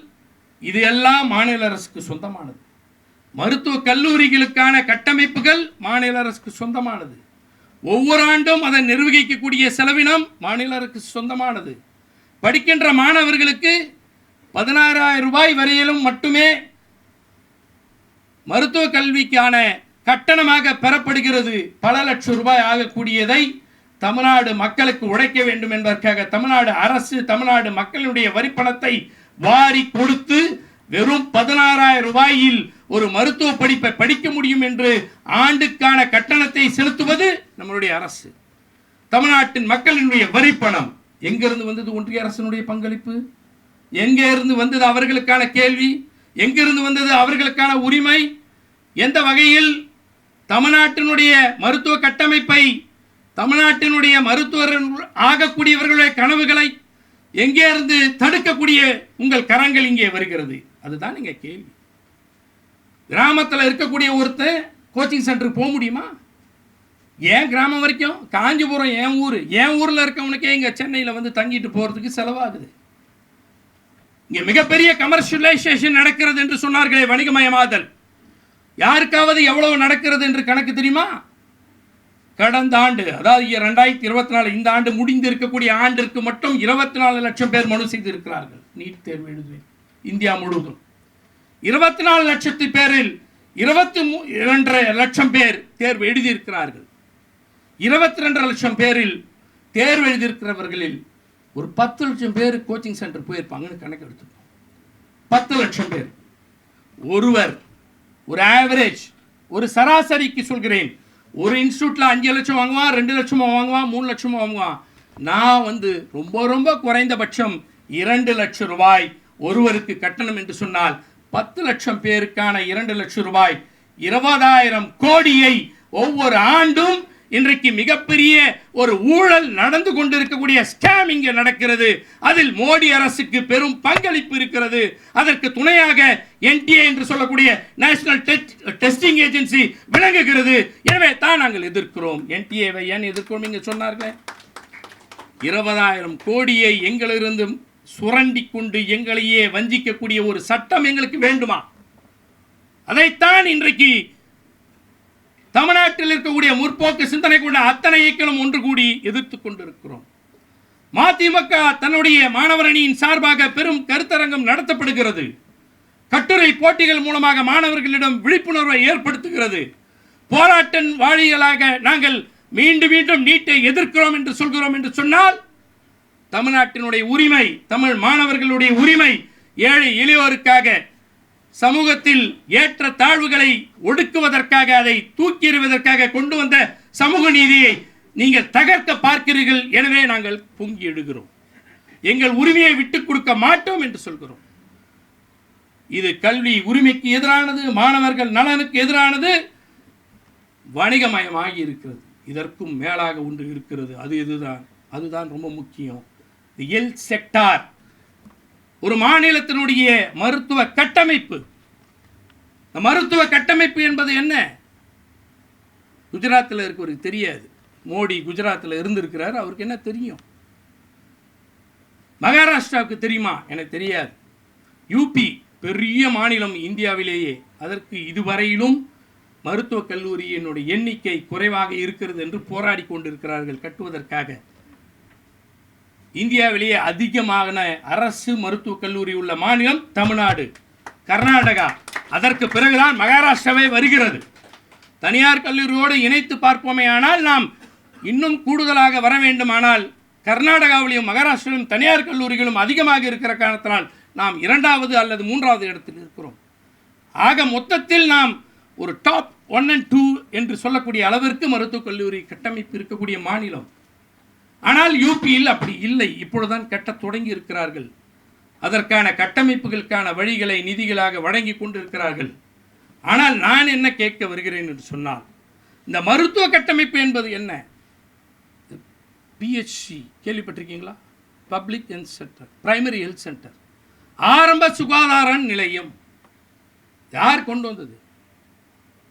இது எல்லாம் மாநில அரசுக்கு சொந்தமானது. மருத்துவ கல்லூரிகளுக்கான கட்டமைப்புகள் மாநில அரசுக்கு சொந்தமானது. ஒவ்வொரு ஆண்டும் அதை நிர்வகிக்கக்கூடிய செலவினம் மாநில அரசுக்கு சொந்தமானது. படிக்கின்ற மாணவர்களுக்கு 16,000 ரூபாய் வரையிலும் மட்டுமே மருத்துவ கல்விக்கான கட்டணமாக பெறப்படுகிறது. பல லட்சம் ரூபாய் ஆகக்கூடியதை தமிழ்நாடு மக்களுக்கு உழைக்க வேண்டும் என்பதற்காக தமிழ்நாடு அரசு தமிழ்நாடு மக்களுடைய வரிப்பணத்தை வாரி கொடுத்து வெறும் 16,000 ரூபாயில் ஒரு மருத்துவ படிப்பை படிக்க முடியும் என்று ஆண்டுக்கான கட்டணத்தை செலுத்துவது நம்மளுடைய அரசு. தமிழ்நாட்டின் மக்களினுடைய வரிப்பணம் எங்கிருந்து வந்தது? ஒன்றிய அரசினுடைய பங்களிப்பு. எங்கே இருந்து வந்தது அவர்களுக்கான கேள்வி? எங்கிருந்து வந்தது அவர்களுக்கான உரிமை? எந்த வகையில் தமிழ்நாட்டினுடைய மருத்துவ கட்டமைப்பை, தமிழ்நாட்டினுடைய மருத்துவர் ஆகக்கூடியவர்களுடைய கனவுகளை எங்கே இருந்து தடுக்கக்கூடிய உங்கள் கரங்கள் இங்கே வருகிறது? அதுதான் இங்கே கேள்வி. கிராமத்தில் இருக்கக்கூடிய ஒருத்தர் கோச்சிங் சென்டருக்கு போக முடியுமா? ஏன் கிராமம் வரைக்கும்? காஞ்சிபுரம் என் ஊரில் இருக்கவனுக்கே இங்கே சென்னையில் வந்து தங்கிட்டு போகிறதுக்கு செலவாகுது. இங்கே மிகப்பெரிய கமர்ஷியலைசேஷன் நடக்கிறது என்று சொன்னார்களே, வணிகமயமாதல். யாருக்காவது எவ்வளவு நடக்கிறது என்று கணக்கு தெரியுமா? கடந்த ஆண்டு, அதாவது 2024 இந்த ஆண்டு முடிந்து இருக்கக்கூடிய ஆண்டிற்கு மட்டும் 24 லட்சம் பேர் மனு செய்திருக்கிறார்கள் நீட் தேர்வு எழுதுவேன். இந்தியா முழுவதும் 24 லட்சத்து பேரில் 22 லட்சம் பேர் தேர்வு எழுதியிருக்கிறார்கள். 22 லட்சம் பேரில் தேர்வு எழுதியிருக்கிறவர்களில் ஒரு 10 லட்சம் பேர் கோச்சிங் சென்டர் போயிருப்பாங்கன்னு கணக்கு எடுத்துக்கோம். 10 லட்சம் பேர். ஒருவர் ஒரு ஆவரேஜ், ஒரு சராசரிக்கு சொல்கிறேன், ஒரு இன்ஸ்டியூட்ல 5 லட்சம் வாங்குவான், 2 லட்சமா வாங்குவான், 3 லட்சமா வாங்குவான். நான் ரொம்ப ரொம்ப குறைந்தபட்சம் 2 லட்சம் ரூபாய் ஒருவருக்கு கட்டணம் என்று சொன்னால் 10 லட்சம் பேருக்கான 2 லட்சம் ரூபாய் 20,000 கோடியை ஒவ்வொரு ஆண்டும் இன்றைக்கு மிகப்பெரிய ஒரு ஊழல் நடந்து கொண்டிருக்கக்கூடிய ஸ்கேம் இங்கே நடக்கிறது. அதில் மோடி அரசுக்கு பெரும் பங்களிப்பு இருக்கிறது. அதற்கு துணையாக NTA என்று சொல்லக்கூடிய நேஷனல் டெஸ்டிங் ஏஜென்சி விளங்குகிறது. எனவே தான் நாங்கள் எதிர்க்கிறோம். NTA-வை ஏன் எதிர்க்கிறோம்? இங்கே சொன்னார்கள் 20,000 கோடியை எங்களிலிருந்து சுரண்டி கொண்டு எங்களையே வஞ்சிக்கக்கூடிய ஒரு சட்டம் எங்களுக்கு வேண்டுமா? அதைத்தான் இன்றைக்கு தமிழ்நாட்டில் இருக்கக்கூடிய முற்போக்கு சிந்தனை கொண்ட அத்தனை இயக்கங்களும் ஒன்று கூடி எதிர்த்துக் கொண்டிருக்கிறோம். மதிமுக தன்னுடைய மாணவர் அணியின் சார்பாக பெரும் கருத்தரங்கம் நடத்தப்படுகிறது. கட்டுரை போட்டிகள் மூலமாக மாணவர்களிடம் விழிப்புணர்வை ஏற்படுத்துகிறது. போராட்ட வாழிகளாக நாங்கள் மீண்டும் மீண்டும் நீட்டை எதிர்க்கிறோம் என்று சொல்கிறோம் என்று சொன்னால், தமிழ்நாட்டினுடைய உரிமை, தமிழ் மாணவர்களுடைய உரிமை, ஏழை எளியோருக்காக சமூகத்தில் ஏற்ற தாழ்வுகளை ஒடுக்குவதற்காக, அதை தூக்கி எறிவதற்காக கொண்டு வந்த சமூக நீதியை நீங்கள் தகர்க்க பார்க்கிறீர்கள். எனவே நாங்கள் பொங்கி எழுகிறோம். எங்கள் உரிமையை விட்டுக் கொடுக்க மாட்டோம் என்று சொல்கிறோம். இது கல்வி உரிமைக்கு எதிரானது, மாணவர்கள் நலனுக்கு எதிரானது, வணிகமயமாகி இருக்கிறது. இதற்கும் மேலாக ஒன்று இருக்கிறது. அதுதான் ரொம்ப முக்கியம். ஹெல்த் செக்டார், ஒரு மாநிலத்தினுடைய மருத்துவ கட்டமைப்பு. மருத்துவ கட்டமைப்பு என்பது என்ன? குஜராத்தில் இருக்கவருக்கு தெரியாது. மோடி குஜராத்தில் இருந்திருக்கிறார், அவருக்கு என்ன தெரியும்? மகாராஷ்டிராவுக்கு தெரியுமா? எனக்கு தெரியாது. யூபி பெரிய மாநிலம் இந்தியாவிலேயே, அதற்கு இதுவரையிலும் மருத்துவக் கல்லூரியினுடைய எண்ணிக்கை குறைவாக இருக்கிறது என்று போராடி கொண்டிருக்கிறார்கள் கட்டுவதற்காக. இந்தியாவிலேயே அதிகமான அரசு மருத்துவக் கல்லூரி உள்ள மாநிலம் தமிழ்நாடு, கர்நாடகா. அதற்கு பிறகுதான் மகாராஷ்டிராவே வருகிறது. தனியார் கல்லூரியோடு இணைத்து பார்ப்போமே ஆனால் நாம் இன்னும் கூடுதலாக வர வேண்டுமானால் கர்நாடகாவிலும் மகாராஷ்டிராவிலும் தனியார் கல்லூரிகளும் அதிகமாக இருக்கிற காரணத்தினால் நாம் 2வது அல்லது 3வது இடத்தில் இருக்கிறோம். ஆக மொத்தத்தில் நாம் ஒரு டாப் 1 and 2 என்று சொல்லக்கூடிய அளவிற்கு மருத்துவக் கல்லூரி கட்டமைப்பு இருக்கக்கூடிய மாநிலம். ஆனால் யூபியில் அப்படி இல்லை. இப்பொழுதுதான் கட்ட தொடங்கி இருக்கிறார்கள். அதற்கான கட்டமைப்புகளுக்கான வழிகளை நிதிகளாக வழங்கி கொண்டிருக்கிறார்கள். ஆனால் நான் என்ன கேட்க வருகிறேன் என்று சொன்னால், இந்த மருத்துவ கட்டமைப்பு என்பது என்ன? PHC கேள்விப்பட்டிருக்கீங்களா? Public health centre, primary health centre, ஆரம்ப சுகாதார நிலையம். யார் கொண்டு வந்தது?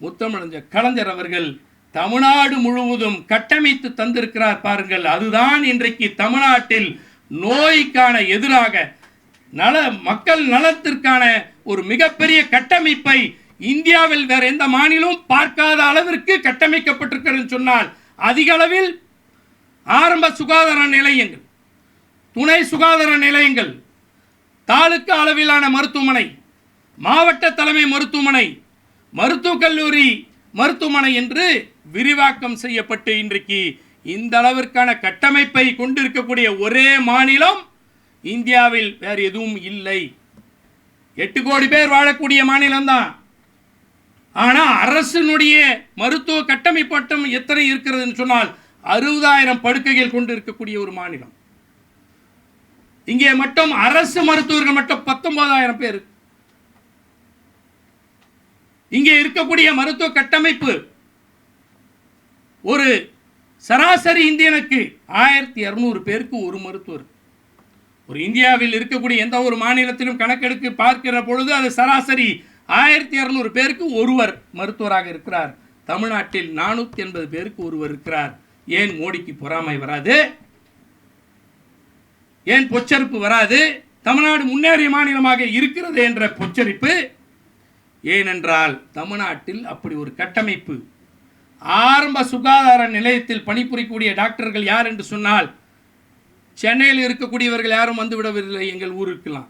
முத்தமிழஞ்சர் கலைஞர் அவர்கள் தமிழ்நாடு முழுவதும் கட்டமைத்து தந்திருக்கிறார் பாருங்கள். அதுதான் இன்றைக்கு தமிழ்நாட்டில் நோய்க்கான எதிராக மக்கள் நலத்திற்கான ஒரு மிகப்பெரிய கட்டமைப்பை இந்தியாவில் வேற எந்த மாநிலமும் பார்க்காத அளவிற்கு கட்டமைக்கப்பட்டிருக்கிறது சொன்னால், அதிக அளவில் ஆரம்ப சுகாதார நிலையங்கள், துணை சுகாதார நிலையங்கள், தாலுகா அளவிலான மருத்துவமனை, மாவட்ட தலைமை மருத்துவமனை, மருத்துவக் கல்லூரி மருத்துவமனை என்று விரிவாக்கம் செய்யப்பட்டு இன்றைக்கு இந்த அளவிற்கான கட்டமைப்பை கொண்டிருக்கக்கூடிய ஒரே மாநிலம் இந்தியாவில் வேறு எதுவும் இல்லை. 8 கோடி பேர் வாழக்கூடிய மாநிலம்தான். ஆனால் அரசினுடைய மருத்துவ கட்டமைப்பு மட்டும் எத்தனை இருக்கிறது சொன்னால் 60,000 படுக்கைகள் கொண்டு இருக்கக்கூடிய ஒரு மாநிலம். இங்கே மட்டும் அரசு மருத்துவர்கள் மட்டும் 19,000 பேர். இங்கே இருக்கக்கூடிய மருத்துவ கட்டமைப்பு ஒரு சராசரி இந்தியனுக்கு 1200 பேருக்கு ஒரு மருத்துவர். ஒரு இந்தியாவில் இருக்கக்கூடிய எந்த ஒரு மாநிலத்திலும் கணக்கெடுத்து பார்க்கிற பொழுது அது சராசரி 1200 பேருக்கு ஒருவர் மருத்துவராக இருக்கிறார். தமிழ்நாட்டில் 480 பேருக்கு ஒருவர் இருக்கிறார். ஏன் மோடிக்கு பொறாமை வராது? ஏன் பொச்சரிப்பு வராது? தமிழ்நாடு முன்னேறிய மாநிலமாக இருக்கிறது என்ற பொச்சரிப்பு. ஏனென்றால் தமிழ்நாட்டில் அப்படி ஒரு கட்டமைப்பு. ஆரம்ப சுகாதார நிலையத்தில் பணிபுரியக்கூடிய டாக்டர்கள் யார் என்று சொன்னால் சென்னையில் இருக்கக்கூடியவர்கள் யாரும் வந்து விடவில்லை. எங்கள் ஊருக்கெல்லாம்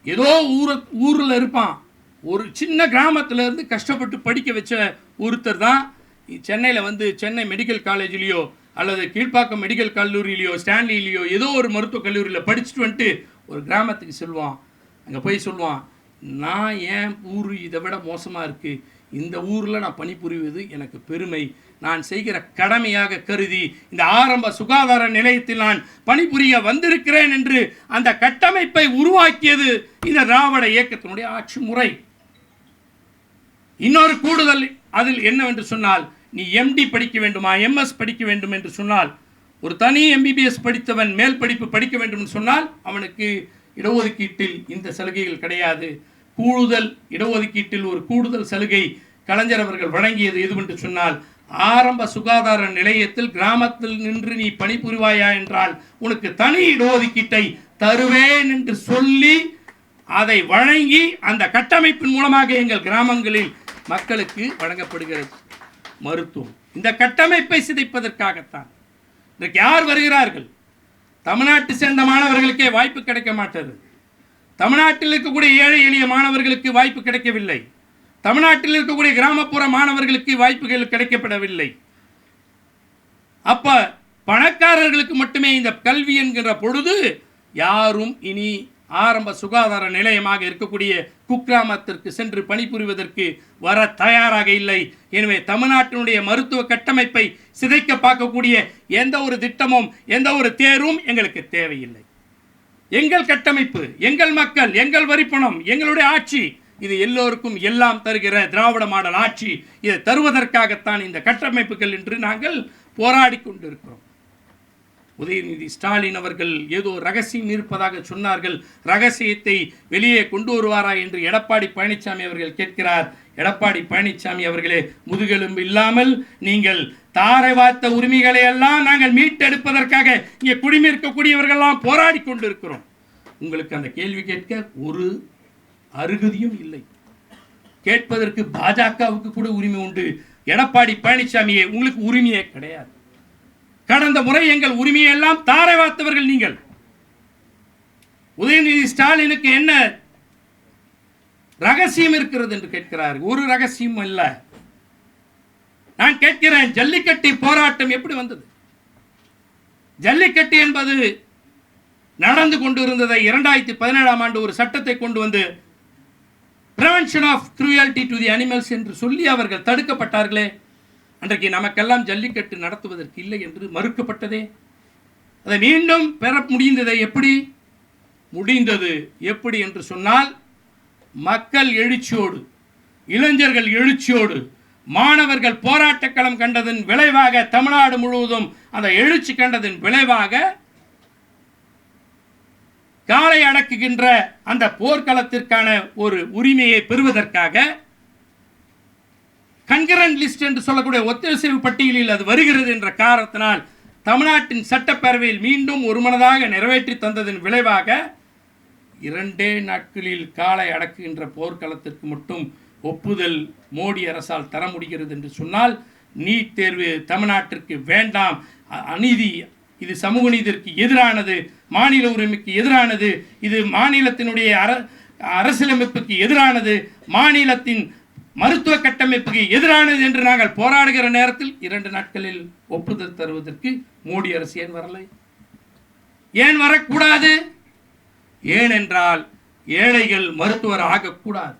ஏதோ ஊரில் இருப்பான், ஒரு சின்ன கிராமத்திலேருந்து கஷ்டப்பட்டு படிக்க வச்ச ஒருத்தர் தான் சென்னையில் வந்து சென்னை மெடிக்கல் காலேஜ்லேயோ அல்லது கீழ்ப்பாக்கம் மெடிக்கல் கல்லூரியிலையோ ஸ்டான்லியிலையோ ஏதோ ஒரு மருத்துவக் கல்லூரியில் படிச்சுட்டு வந்துட்டு ஒரு கிராமத்துக்கு செல்வான். அங்கே போய் சொல்லுவான், நான் என் ஊர் இதை விட மோசமாக இருக்குது, இந்த ஊரில் நான் பணிபுரிவது எனக்கு பெருமை, நான் செய்கிற கடமையாக கருதி இந்த ஆரம்ப சுகாதார நிலையத்தில் நான் பணிபுரிய வந்திருக்கிறேன் என்று அந்த கட்டமைப்பை உருவாக்கியது இந்த திராவிட இயக்கத்தினுடைய ஆட்சி முறை. இன்னொரு கூடுதல் அதில் என்னவென்று சொன்னால், நீ எம்டி படிக்க வேண்டுமா எம்எஸ் படிக்க வேண்டும் என்று சொன்னால், ஒரு தனி எம்பிபிஎஸ் படித்தவன் மேல் படிப்பு படிக்க வேண்டும் என்று சொன்னால் அவனுக்கு இடஒதுக்கீட்டில் இந்த சலுகைகள் கிடையாது. கூடுதல் இடஒதுக்கீட்டில் ஒரு கூடுதல் சலுகை கலைஞர் அவர்கள் வழங்கியது எதுவென்று சொன்னால், ஆரம்ப சுகாதார நிலையத்தில் கிராமத்தில் நின்று நீ பணிபுரிவாயா என்றால் உனக்கு தனி இடஒதுக்கீட்டை தருவேன் என்று சொல்லி அதை வழங்கி அந்த கட்டமைப்பின் மூலமாக எங்கள் கிராமங்களில் மக்களுக்கு வழங்கப்படுகிறது மருத்துவம். இந்த கட்டமைப்பை சிதைப்பதற்காகத்தான் இன்றைக்கு யார் வருகிறார்கள்? தமிழ்நாட்டை சேர்ந்த மாணவர்களுக்கே வாய்ப்பு கிடைக்க மாட்டது. தமிழ்நாட்டில் இருக்கக்கூடிய ஏழை எளிய மாணவர்களுக்கு வாய்ப்பு கிடைக்கவில்லை. தமிழ்நாட்டில் இருக்கக்கூடிய கிராமப்புற மாணவர்களுக்கு வாய்ப்புகள் கிடைக்கப்படவில்லை. அப்ப பணக்காரர்களுக்கு மட்டுமே இந்த கல்வி என்கிற பொழுது யாரும் இனி ஆரம்ப சுகாதார நிலையமாக இருக்கக்கூடிய குக்கிராமத்திற்கு சென்று பணிபுரிவதற்கு வர தயாராக இல்லை. எனவே தமிழ்நாட்டினுடைய மருத்துவ கட்டமைப்பை சிதைக்க பார்க்கக்கூடிய எந்த ஒரு திட்டமும் எந்த ஒரு தேர்வும் எங்களுக்கு தேவையில்லை. எங்கள் கட்டமைப்பு, எங்கள் மக்கள், எங்கள் வரிப்பணம், எங்களுடைய ஆட்சி, இது எல்லோருக்கும் எல்லாம் தருகிற திராவிட மாடல் ஆட்சி. இதை தருவதற்காகத்தான் இந்த கட்டமைப்புகள் என்று நாங்கள் போராடி கொண்டிருக்கிறோம். உதயநிதி ஸ்டாலின் அவர்கள் ஏதோ ரகசியம் இருப்பதாக சொன்னார்கள். ரகசியத்தை வெளியே கொண்டு வருவாரா என்று எடப்பாடி பழனிசாமி அவர்கள் கேட்கிறார். எடப்பாடி பழனிசாமி அவர்களே, முதுகெலும்பு இல்லாமல் நீங்கள் தாரை வார்த்த உரிமைகளை எல்லாம் நாங்கள் மீட்டெடுப்பதற்காக இங்கே குடிமிருக்கக்கூடியவர்கள்லாம் போராடி கொண்டிருக்கிறோம். உங்களுக்கு அந்த கேள்வி கேட்க ஒரு அருகதியும் இல்லை. கேட்பதற்கு பாஜகவுக்கு கூட உரிமை உண்டு. எடப்பாடி பழனிசாமியே, உங்களுக்கு உரிமையே கிடையாது. கடந்த முறை எங்கள் உரிமையை எல்லாம் தாரை வார்த்தவர்கள் நீங்கள். உதயநிதி ஸ்டாலினுக்கு என்ன ரகசியம் இருக்கிறது என்று கேட்கிறார். ஒரு ரகசியம் இல்ல. நான் கேட்கிறேன், ஜல்லிக்கட்டு போராட்டம் எப்படி வந்தது? ஜல்லிக்கட்டு என்பது நடந்து கொண்டிருந்ததை 2017ஆம் ஆண்டு ஒரு சட்டத்தை கொண்டு வந்து prevention of cruelty to the animals என்று சொல்லி அவர்கள் தடுக்கப்பட்டார்களே. அன்றைக்கு நமக்கெல்லாம் ஜல்லிக்கட்டு நடத்துவதற்கு இல்லை என்று மறுக்கப்பட்டதே. அதை மீண்டும் பெற முடிந்ததை எப்படி முடிந்தது? எப்படி என்று சொன்னால், மக்கள் எழுச்சியோடு, இளைஞர்கள் எழுச்சியோடு, மாணவர்கள் போராட்டக்களம் கண்டதன் விளைவாக, தமிழ்நாடு முழுவதும் அந்த எழுச்சி கண்டதன் விளைவாக காலை அடக்குகின்ற அந்த போர்க்களத்திற்கான ஒரு உரிமையை பெறுவதற்காக கன்கரண்ட் லிஸ்ட் என்று சொல்லக்கூடிய ஒத்திசைவு பட்டியலில் அது வருகிறது என்ற காரணத்தினால் தமிழ்நாட்டின் சட்டப்பேரவையில் மீண்டும் ஒருமனதாக நிறைவேற்றி தந்ததன் விளைவாக 2 நாட்களில் காலை அடக்குகின்ற போர்க்களத்திற்கு மட்டும் ஒப்புதல் மோடி அரசால் தர முடிகிறது என்று சொன்னால், நீட் தேர்வு தமிழ்நாட்டிற்கு வேண்டாம், அநீதி, இது சமூக நீதிக்கு எதிரானது, மாநில உரிமைக்கு எதிரானது, இது மாநிலத்தினுடைய அரசியலமைப்புக்கு எதிரானது, மாநிலத்தின் மருத்துவ கட்டமைப்புக்கு எதிரானது என்று நாங்கள் போராடுகிற நேரத்தில் 2 நாட்களில் ஒப்புதல் தருவதற்கு மோடி அரசு ஏன் வரலை? ஏன் வரக்கூடாது? ஏனென்றால் ஏழைகள் மருத்துவர் ஆகக்கூடாது,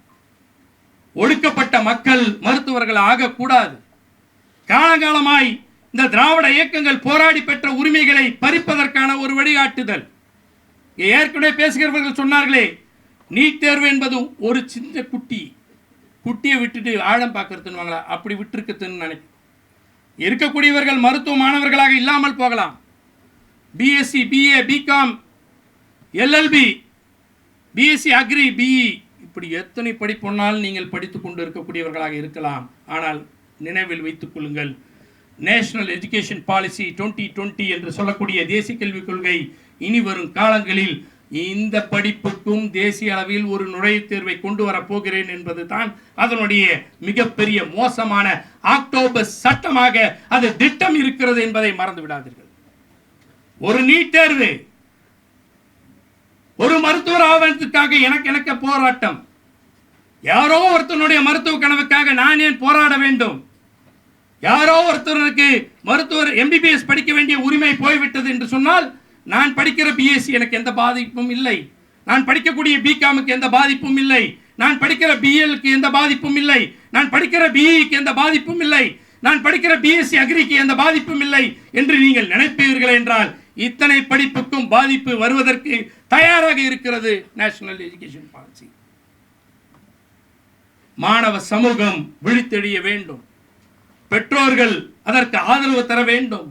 ஒடுக்கப்பட்ட மக்கள் மருத்துவர்கள் ஆகக்கூடாது. காலகாலமாய் இந்த திராவிட இயக்கங்கள் போராடி பெற்ற உரிமைகளை பறிப்பதற்கான ஒரு வழிகாட்டுதல். ஏற்கனவே பேசுகிறவர்கள் சொன்னார்களே, நீட் தேர்வு என்பது ஒரு சின்ன குட்டியை விட்டுட்டு ஆழம் பார்க்கறதுன்னு அப்படி விட்டுருக்குன்னு நினைக்கிறேன். இருக்கக்கூடியவர்கள் மருத்துவ மாணவர்களாக இல்லாமல் போகலாம். BSc, BA, BCom, LLB, BSc agri, BE, இப்படி எத்தனை படிப்பொன்னால் நீங்கள் படித்து கொண்டு இருக்கக்கூடியவர்களாக இருக்கலாம். ஆனால் நினைவில் வைத்துக் கொள்ளுங்கள், நேஷனல் எஜுகேஷன் பாலிசி 2020 என்று சொல்லக்கூடிய தேசிய கல்விக் கொள்கை இனி வரும் காலங்களில் இந்த படிப்புக்கும் தேசிய அளவில் ஒரு நுழைவுத் தேர்வை கொண்டு வரப் போகிறேன் என்பது தான் அதனுடைய மிகப்பெரிய மோசமான அக்டோபர் சட்டமாக அது திட்டம் இருக்கிறது என்பதை மறந்து விடாதீர்கள். ஒரு நீட் தேர்வு, ஒரு மருத்துவர் ஆவதற்காக எனக்கு போராட்டம். யாரோ ஒருத்தனுடைய மருத்துவ கனவுக்காக நான் ஏன் போராட வேண்டும்? யாரோ ஒருத்தருக்கு மருத்துவர் எம்பிபிஎஸ் படிக்க வேண்டிய உரிமை போய்விட்டது என்று சொன்னால், நான் படிக்கிற பிஎஸ்சி எனக்கு எந்த பாதிப்பும் இல்லை, நான் படிக்கக்கூடிய பிகாமுக்கு எந்த பாதிப்பும் இல்லை, நான் படிக்கிற பிஎல்க்கு எந்த பாதிப்பும் இல்லை, நான் படிக்கிற பிஇக்கு எந்த பாதிப்பும் இல்லை, நான் படிக்கிற பிஎஸ்சி அக்ரிக்கு எந்த பாதிப்பும் இல்லை என்று நீங்கள் நினைப்பீர்கள் என்றால், இத்தனை படிப்புக்கும் பாதிப்பு வருவதற்கு தயாராக இருக்கிறது நேஷனல் எஜுகேஷன் பாலிசி. மாணவ சமூகம் விழித்தெழிய வேண்டும், பெற்றோர்கள் அதற்கு ஆதரவு தர வேண்டும்,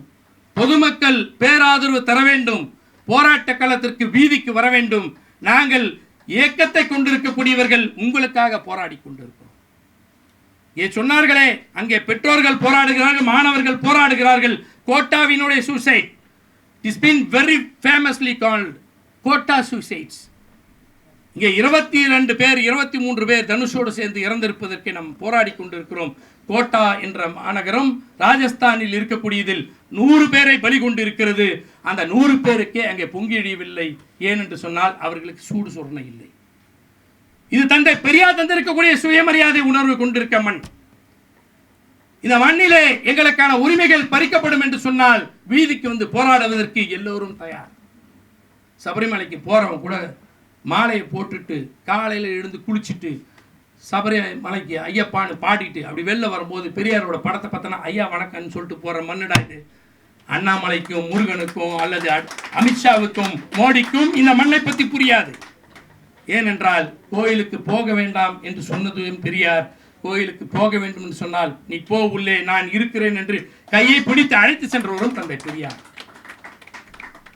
பொதுமக்கள் பேராதரவு தர வேண்டும், போராட்ட களத்திற்கு வீதிக்கு வர வேண்டும். நாங்கள் இயக்கத்தை கொண்டிருக்கக்கூடியவர்கள் உங்களுக்காக போராடி கொண்டிருக்கிறோம். சொன்னார்களே, அங்கே பெற்றோர்கள் போராடுகிறார்கள், மாணவர்கள் போராடுகிறார்கள். கோட்டாவினுடைய suicide is been very famously called Kota suicides. இங்கே 22 பேர் 23 பேர் தனுஷோடு சேர்ந்து இறந்திருப்பதற்கு நாம் போராடி கொண்டிருக்கிறோம். கோட்டா என்ற மாநகரம் ராஜஸ்தானில் இருக்கக்கூடியதில் 100 பேரை பலி கொண்டு இருக்கிறது. அந்த 100 பேருக்கே அங்கே பொங்கி எழியவில்லை. ஏனென்று சொன்னால் அவர்களுக்கு சூடு சொரணை இல்லை. இது தந்தை பெரியார் தந்திருக்கக்கூடிய சுயமரியாதை உணர்வு கொண்டிருக்க மண். இந்த மண்ணிலே எங்களுக்கான உரிமைகள் பறிக்கப்படும் என்று சொன்னால் வீதிக்கு வந்து போராடுவதற்கு எல்லோரும் தயார். சபரிமலைக்கு போறவங்க கூட மாலையை போட்டுட்டு காலையில் எழுந்து குளிச்சுட்டு சபரிமலைக்கு ஐயப்பான்னு பாடிட்டு அப்படி வெளில வரும்போது பெரியாரோட படத்தை பார்த்தனா ஐயா வணக்கம்னு சொல்லிட்டு போற மண்ணுடா இது. அண்ணாமலைக்கும் முருகனுக்கும் அல்லது அமித்ஷாவுக்கும் மோடிக்கும் இந்த மண்ணை பற்றி புரியாது. ஏனென்றால் கோயிலுக்கு போக வேண்டாம் என்று சொன்னதும் பெரியார், கோயிலுக்கு போக வேண்டும் என்று சொன்னால் நீ போ உள்ளே நான் இருக்கிறேன் என்று கையை பிடித்து அழைத்து சென்றவரும் தந்தை பெரியார்.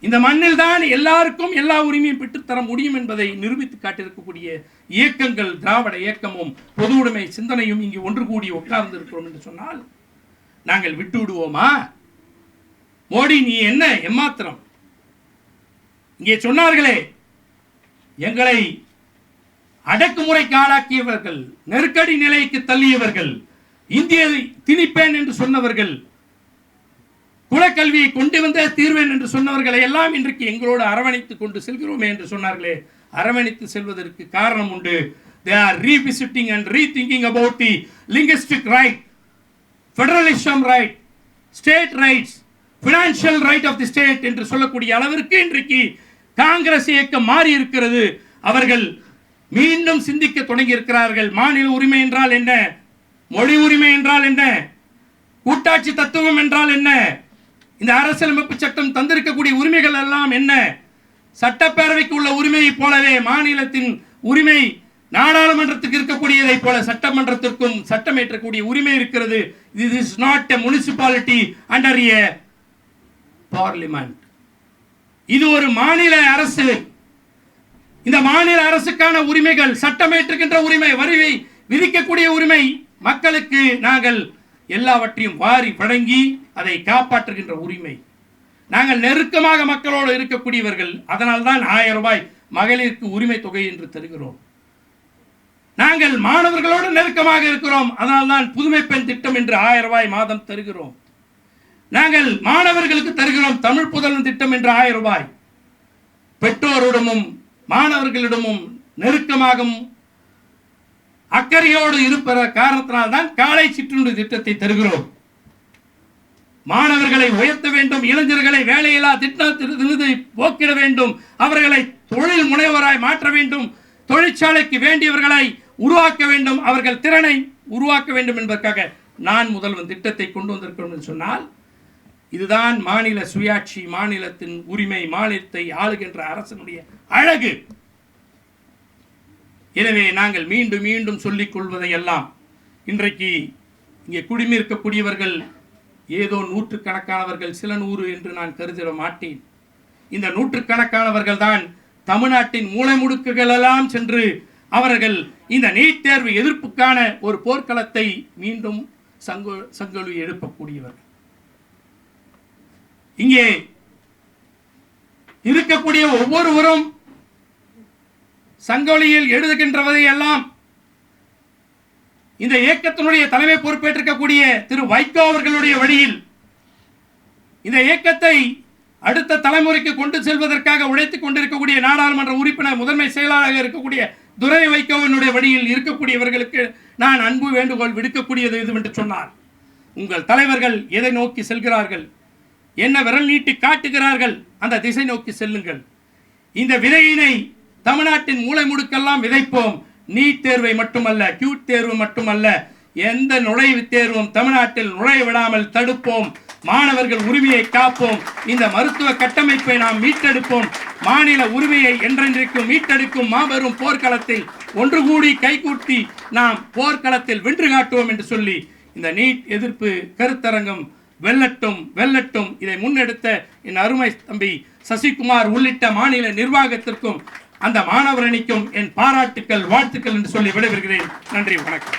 இந்த மண்ணில் தான் எல்லாருக்கும் எல்லா உரிமையும் பெற்றுத்தர முடியும் என்பதை நிரூபித்து காட்டியிருக்கக்கூடிய இயக்கங்கள் திராவிட இயக்கமும் பொது உடைமை சிந்தனையும் இங்கு ஒன்று கூடி உட்கார்ந்து இருக்கிறோம் என்று சொன்னால் நாங்கள் விட்டு விடுவோமா? மோடி நீ என்ன எம்மாத்திரம்? இங்கே சொன்னார்களே, எங்களை அடக்குமுறைக்கு ஆளாக்கியவர்கள், நெருக்கடி நிலைக்கு தள்ளியவர்கள், இந்தியை திணிப்பேன் என்று சொன்னவர்கள், குலக்கல்வியை கொண்டு வந்த தீர்வேன் என்று சொன்னவர்களை எல்லாம் இன்றைக்கு எங்களோடு அரவணைத்துக் கொண்டு செல்கிறோமே என்று சொன்னார்களே, அரவணைத்து செல்வதற்கு காரணம் உண்டு. They are revisiting and rethinking about the linguistic right, federalism right, state rights, financial right of the state என்று சொல்லக்கூடிய அளவிற்கு இன்றைக்கு காங்கிரஸ் இயக்கம் மாறி இருக்கிறது. அவர்கள் மீண்டும் சிந்திக்க தொடங்கி இருக்கிறார்கள். மாநில உரிமை என்றால் என்ன? மொழி உரிமை என்றால் என்ன? கூட்டாட்சி தத்துவம் என்றால் என்ன? இந்த அரசியலமைப்பு சட்டம் தந்திருக்கக்கூடிய உரிமைகள் எல்லாம் என்ன? சட்டப்பேரவைக்கு உள்ள உரிமையை போலவே மாநிலத்தின் உரிமை நாடாளுமன்றத்துக்கு இருக்கக்கூடியதை போல சட்டமன்றத்திற்கும் சட்டமேற்றக்கூடிய உரிமை இருக்கிறது. This is not a municipality under a parliament. இது ஒரு மாநில அரசு. இந்த மாநில அரசுக்கான உரிமைகள், சட்டமேற்றுகின்ற உரிமை, வரி விதிக்கக்கூடிய உரிமை, மக்களுக்கு நாங்கள் எல்லாவற்றையும் வாரி வழங்கி அதை காப்பாற்றுகின்ற உரிமை. நாங்கள் நெருக்கமாக மக்களோடு இருக்கக்கூடியவர்கள். அதனால்தான் 1000 ரூபாய் மகளிருக்கு உரிமை தொகை என்று தருகிறோம். நாங்கள் மாணவர்களோடு நெருக்கமாக இருக்கிறோம். அதனால்தான் புதுமை பெண் திட்டம் என்று 1000 ரூபாய் மாதம் தருகிறோம். நாங்கள் மாணவர்களுக்கு தருகிறோம் தமிழ் புதல்வன் திட்டம் என்று 1000 ரூபாய். பெற்றோரிடமும் மாணவர்களிடமும் நெருக்கமாகவும் அக்கறையோடு இருப்பற காரணத்தினால்தான் காலை சிற்றுண்டி திட்டத்தை தருகிறோம். மாணவர்களை உயர்த்த வேண்டும், இளைஞர்களை வேலையில்லா திட்டத்திலிருந்து போக்கிட வேண்டும், அவர்களை தொழில் முனைவராய் மாற்ற வேண்டும், தொழிற்சாலைக்கு வேண்டியவர்களை உருவாக்க வேண்டும், அவர்கள் திறனை உருவாக்க வேண்டும் என்பதற்காக நான் முதல்வன் திட்டத்தை கொண்டு வந்திருக்கிறோம் என்று சொன்னால், இதுதான் மாநில சுயாட்சி, மாநிலத்தின் உரிமை, மாநிலத்தை ஆளுகின்ற அரசனுடைய அழகு. எனவே நாங்கள் மீண்டும் மீண்டும் சொல்லிக் கொள்வதையெல்லாம் இன்றைக்கு இங்கே குடிமிருக்கக்கூடியவர்கள் ஏதோ நூற்றுக்கணக்கானவர்கள், சில நூறு என்று நான் கருதிட மாட்டேன். இந்த நூற்றுக்கணக்கானவர்கள் தான் தமிழ்நாட்டின் மூலை முடுக்குகள் எல்லாம் சென்று அவர்கள் இந்த நீட் தேர்வு எதிர்ப்புக்கான ஒரு போர்க்களத்தை மீண்டும் சங்கொலி எழுப்பக்கூடியவர்கள். இங்கே இருக்கக்கூடிய ஒவ்வொருவரும் சங்கொலியில் எழுதுகின்றவதை எல்லாம் இந்த இயக்கத்தினுடைய தலைமை பொறுப்பேற்றிருக்கக்கூடிய திரு வைகோ அவர்களுடைய வழியில் இந்த இயக்கத்தை அடுத்த தலைமுறைக்கு கொண்டு செல்வதற்காக உழைத்துக் கொண்டிருக்கக்கூடிய நாடாளுமன்ற உறுப்பினர் முதன்மை செயலாளராக இருக்கக்கூடிய துரை வைகோவினுடைய வழியில் இருக்கக்கூடியவர்களுக்கு நான் அன்பு வேண்டுகோள் விடுக்கக்கூடியது என்று சொன்னார். உங்கள் தலைவர்கள் எதை நோக்கி செல்கிறார்கள், என்ன விரல் நீட்டி காட்டுகிறார்கள், அந்த திசை நோக்கி செல்லுங்கள். இந்த விதையினை தமிழ்நாட்டின் மூலை முடுக்கெல்லாம் விதைப்போம். நீட் தேர்வை மட்டுமல்ல, கியூட் தேர்வு மட்டுமல்ல, எந்த நுழைவுத் தேர்வும் தமிழ்நாட்டில் நுழைய விடாமல் தடுப்போம். மாணவர்கள் உரிமையை காப்போம். இந்த மருத்துவ கட்டமைப்பை நாம் மீட்டெடுப்போம். மாநில உரிமையை என்றென்றைக்கும் மீட்டெடுக்கும் மாபெரும் போர்க்களத்தில் ஒன்று கூடி கைகூட்டி நாம் போர்க்களத்தில் வென்று காட்டுவோம் என்று சொல்லி இந்த நீட் எதிர்ப்பு கருத்தரங்கம் வெல்லட்டும் வெல்லட்டும். இதை முன்னெடுத்த என் அருமை தம்பி சசிகுமார் உள்ளிட்ட மாநில நிர்வாகத்திற்கும் அந்த மாணவர் அணிக்கும் என் பாராட்டுக்கள் வாழ்த்துக்கள் என்று சொல்லி விடைபெறுகிறேன். நன்றி, வணக்கம்.